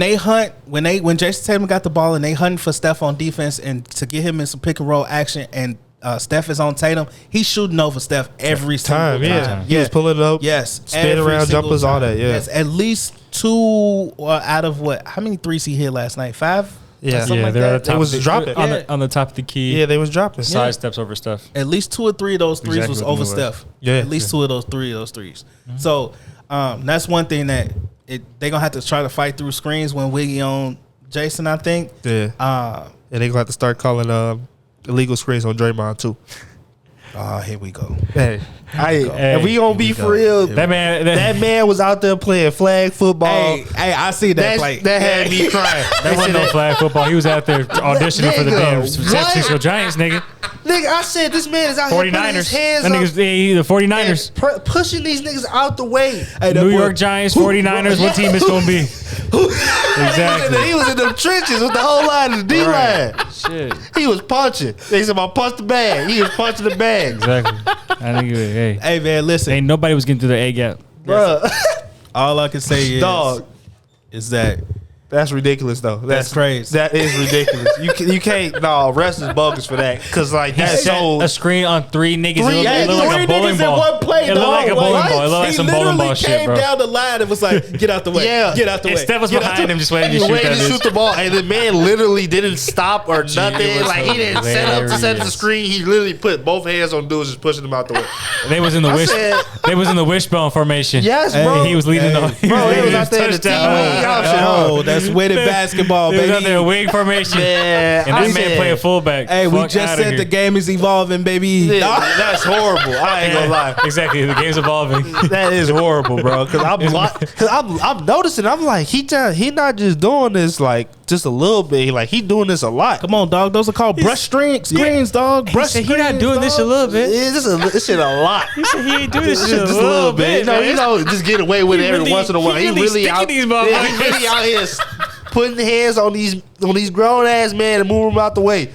Jason Tatum got the ball and they hunting for Steph on defense and to get him in some pick and roll action, and Steph is on Tatum, he's shooting over Steph every single time. He was pulling it up. Yes, spin around jumpers, all that. Yeah, yes, at least 2 out of how many threes he hit last night? 5. Yeah, Yeah, they're on the top. They was dropping on the top of the key. Yeah, they was dropping. Side steps over stuff. At least 2 or 3 of those threes Exactly was what it over was. Steph. Yeah. At least 2 of those 3 of those threes. So that's one thing that they gonna have to try to fight through screens when Wiggy on Jason, I think. Yeah. And they gonna have to start calling illegal screens on Draymond too. Here we go. Hey, if we gonna be for real, That man was out there playing flag football. Hey, I see that play. That had me crying. That wasn't no flag football. He was out there auditioning for the damn San Francisco Giants, nigga. Nigga, I said this man is out here putting his 49ers. hands That up nigga's the 49ers. and pushing these niggas out the way. Hey, that New boy- York Giants, 49ers. What team is gonna be? Exactly. He was in them trenches with the whole line of the D line. Shit. He was punching. They said about punch the bag. He was punching the bag, Exactly. I think hey, Hey man, listen, ain't nobody was getting through the A gap. bro. all I can say Dog. is that That's ridiculous, though. That's crazy. That is ridiculous. You can't. No, rest is bogus for that. Cause like that's Set so. a screen on 3 niggas. It looked like a 3 bowling niggas in ball. one play. It looked like a dog. bowling ball. It looked like He some bowling literally ball shit, came bro. down the line and was like, "Get out the way, Yeah. get out the And way." Steph was Get out behind the- him just waiting to He shoot waited that to shoot bitch. the ball, and the man literally didn't stop or nothing. it was Like he didn't set up to set the hilarious. screen. He literally put both hands on dudes, just pushing them out the way. They was in the said- they was in the wishbone formation. Yes, bro. He was leading the Bro, he was out there in the Oh, that's weighted basketball, He was out baby. there wing formation. Yeah, And that man playing fullback. Hey, we Fuck just outta said here. the game is evolving, baby. Yeah, that's horrible. I ain't gonna lie. Exactly. The game's evolving. That is horrible, bro. Cause I'm noticing. I'm like, he not just doing this like just a little bit. Like he doing this a lot. Come on, dog. Those are called brush screens, dog. Brush He screens. not doing this a dog. little bit. Yeah, this shit a lot. He said he ain't doing this This shit shit just a little bit. man. You know, just get away with it every really- once in a while. he really sticking out. these He motherfuckers. really out here putting hands on these grown ass men and moving them out the way.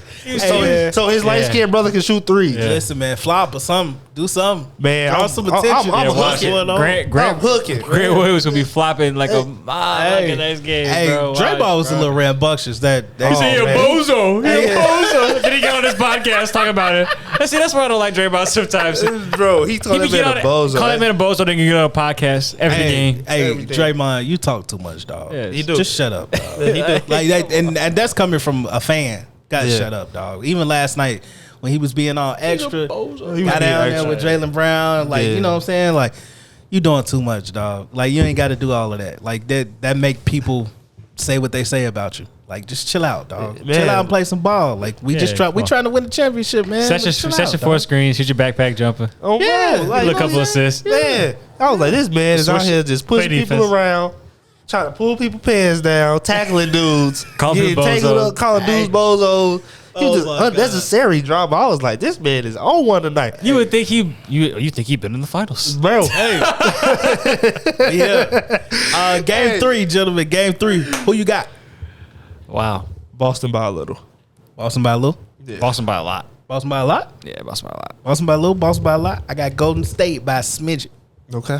So his light skinned brother can shoot threes. Yeah. Listen, man, flop or something. Do something. Man, Draw some attention. I'm watch hooking. it. I'm hooking. Grant Williams gonna be flopping like a look at this game, Hey, bro. Draymond was a little rambunctious. That He said, "You man. bozo, you bozo." Then he get on his podcast talking about it. See, that's why I don't like Draymond sometimes. Bro, he told him man a bozo. Call him a bozo, then you get on a podcast every game. Hey, Everything. Draymond, you talk too much, dog. Yeah, he do. Just shut up, dog. Like that, and that's coming from a fan. Gotta Yeah. shut up, dog. Even last night when he was being all extra, He was got being down there extra. with Jaylen Brown, like Yeah. you know what I'm saying, like you doing too much, dog. Like you ain't got to do all of that. Like that make people say what they say about you. Like just chill out, dog. Man. Chill out and play some ball. Like we Yeah, just come on. trying to win the championship, man. Set your Chill out, 4 dog. screens, shoot your backpack jumper. Oh, Yeah. bro, Like, a couple assists. Man, I was like, this man is out Switch- here just play pushing people defense. around, trying to pull people pants down, tackling dudes, Calling getting people tangled bozos. up, calling dudes bozos. He Oh just my God. unnecessary drama. I was like, this man is on one tonight. You would think you think he been in the finals. Bro, Yeah. Game 3, gentlemen. Game 3. Who you got? Wow, Boston by a little. Boston by a little. Boston by a lot. Boston by a lot. Yeah, Boston by a lot. Boston by a little. Boston by a lot. I got Golden State by a smidget. Okay.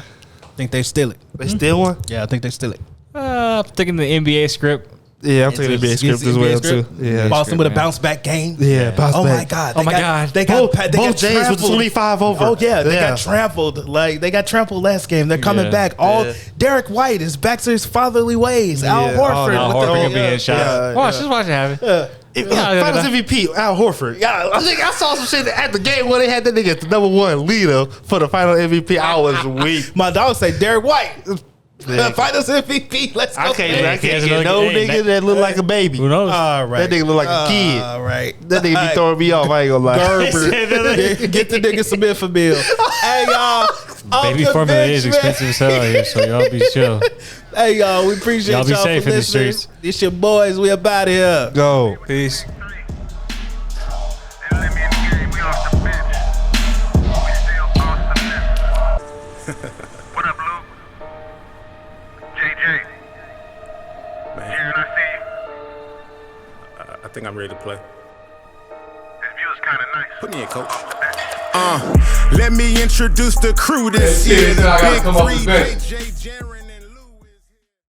Think they steal it. They still won? Yeah, I think they steal it. I'm thinking the NBA script. Yeah, I'm taking the NBA script as well, too. Yeah. Boston with a man. bounce back game. Yeah, bounce Oh back. my God. Oh my God. They got Both James with trampled. 25 over. Oh yeah, they got trampled. Like they got trampled last game. They're coming Yeah. back. Derek White is back to his fatherly ways. Al Yeah. Horford. Al with Horford the- gonna be in shot. yeah, Watch, just watch it happen. Finals MVP, Al Horford. Yeah, I saw some shit at the game where they had that nigga as the #1 leader for the final MVP. I was weak. My dog say Derek White. Yeah. Finals MVP. Let's go. I can't he has get no another- hey, nigga that look like a baby. Who knows? All right. That nigga look like a kid. All right. That nigga be throwing me off. I ain't gonna lie. Gerber. Get the nigga some info bill. Hey y'all. Baby off the formula bench, is man. expensive as hell here, so y'all be chill. Hey y'all, we appreciate Y'all y'all, be safe for in the listening. streets. This your boys. We up out of here. Go. Peace. What up, Luke? JJ. Jaron, I see you. I think I'm ready to play. This view is kind of nice. Put me in, coach. Let me introduce the crew this year. The Big Three, JJ, Jaron.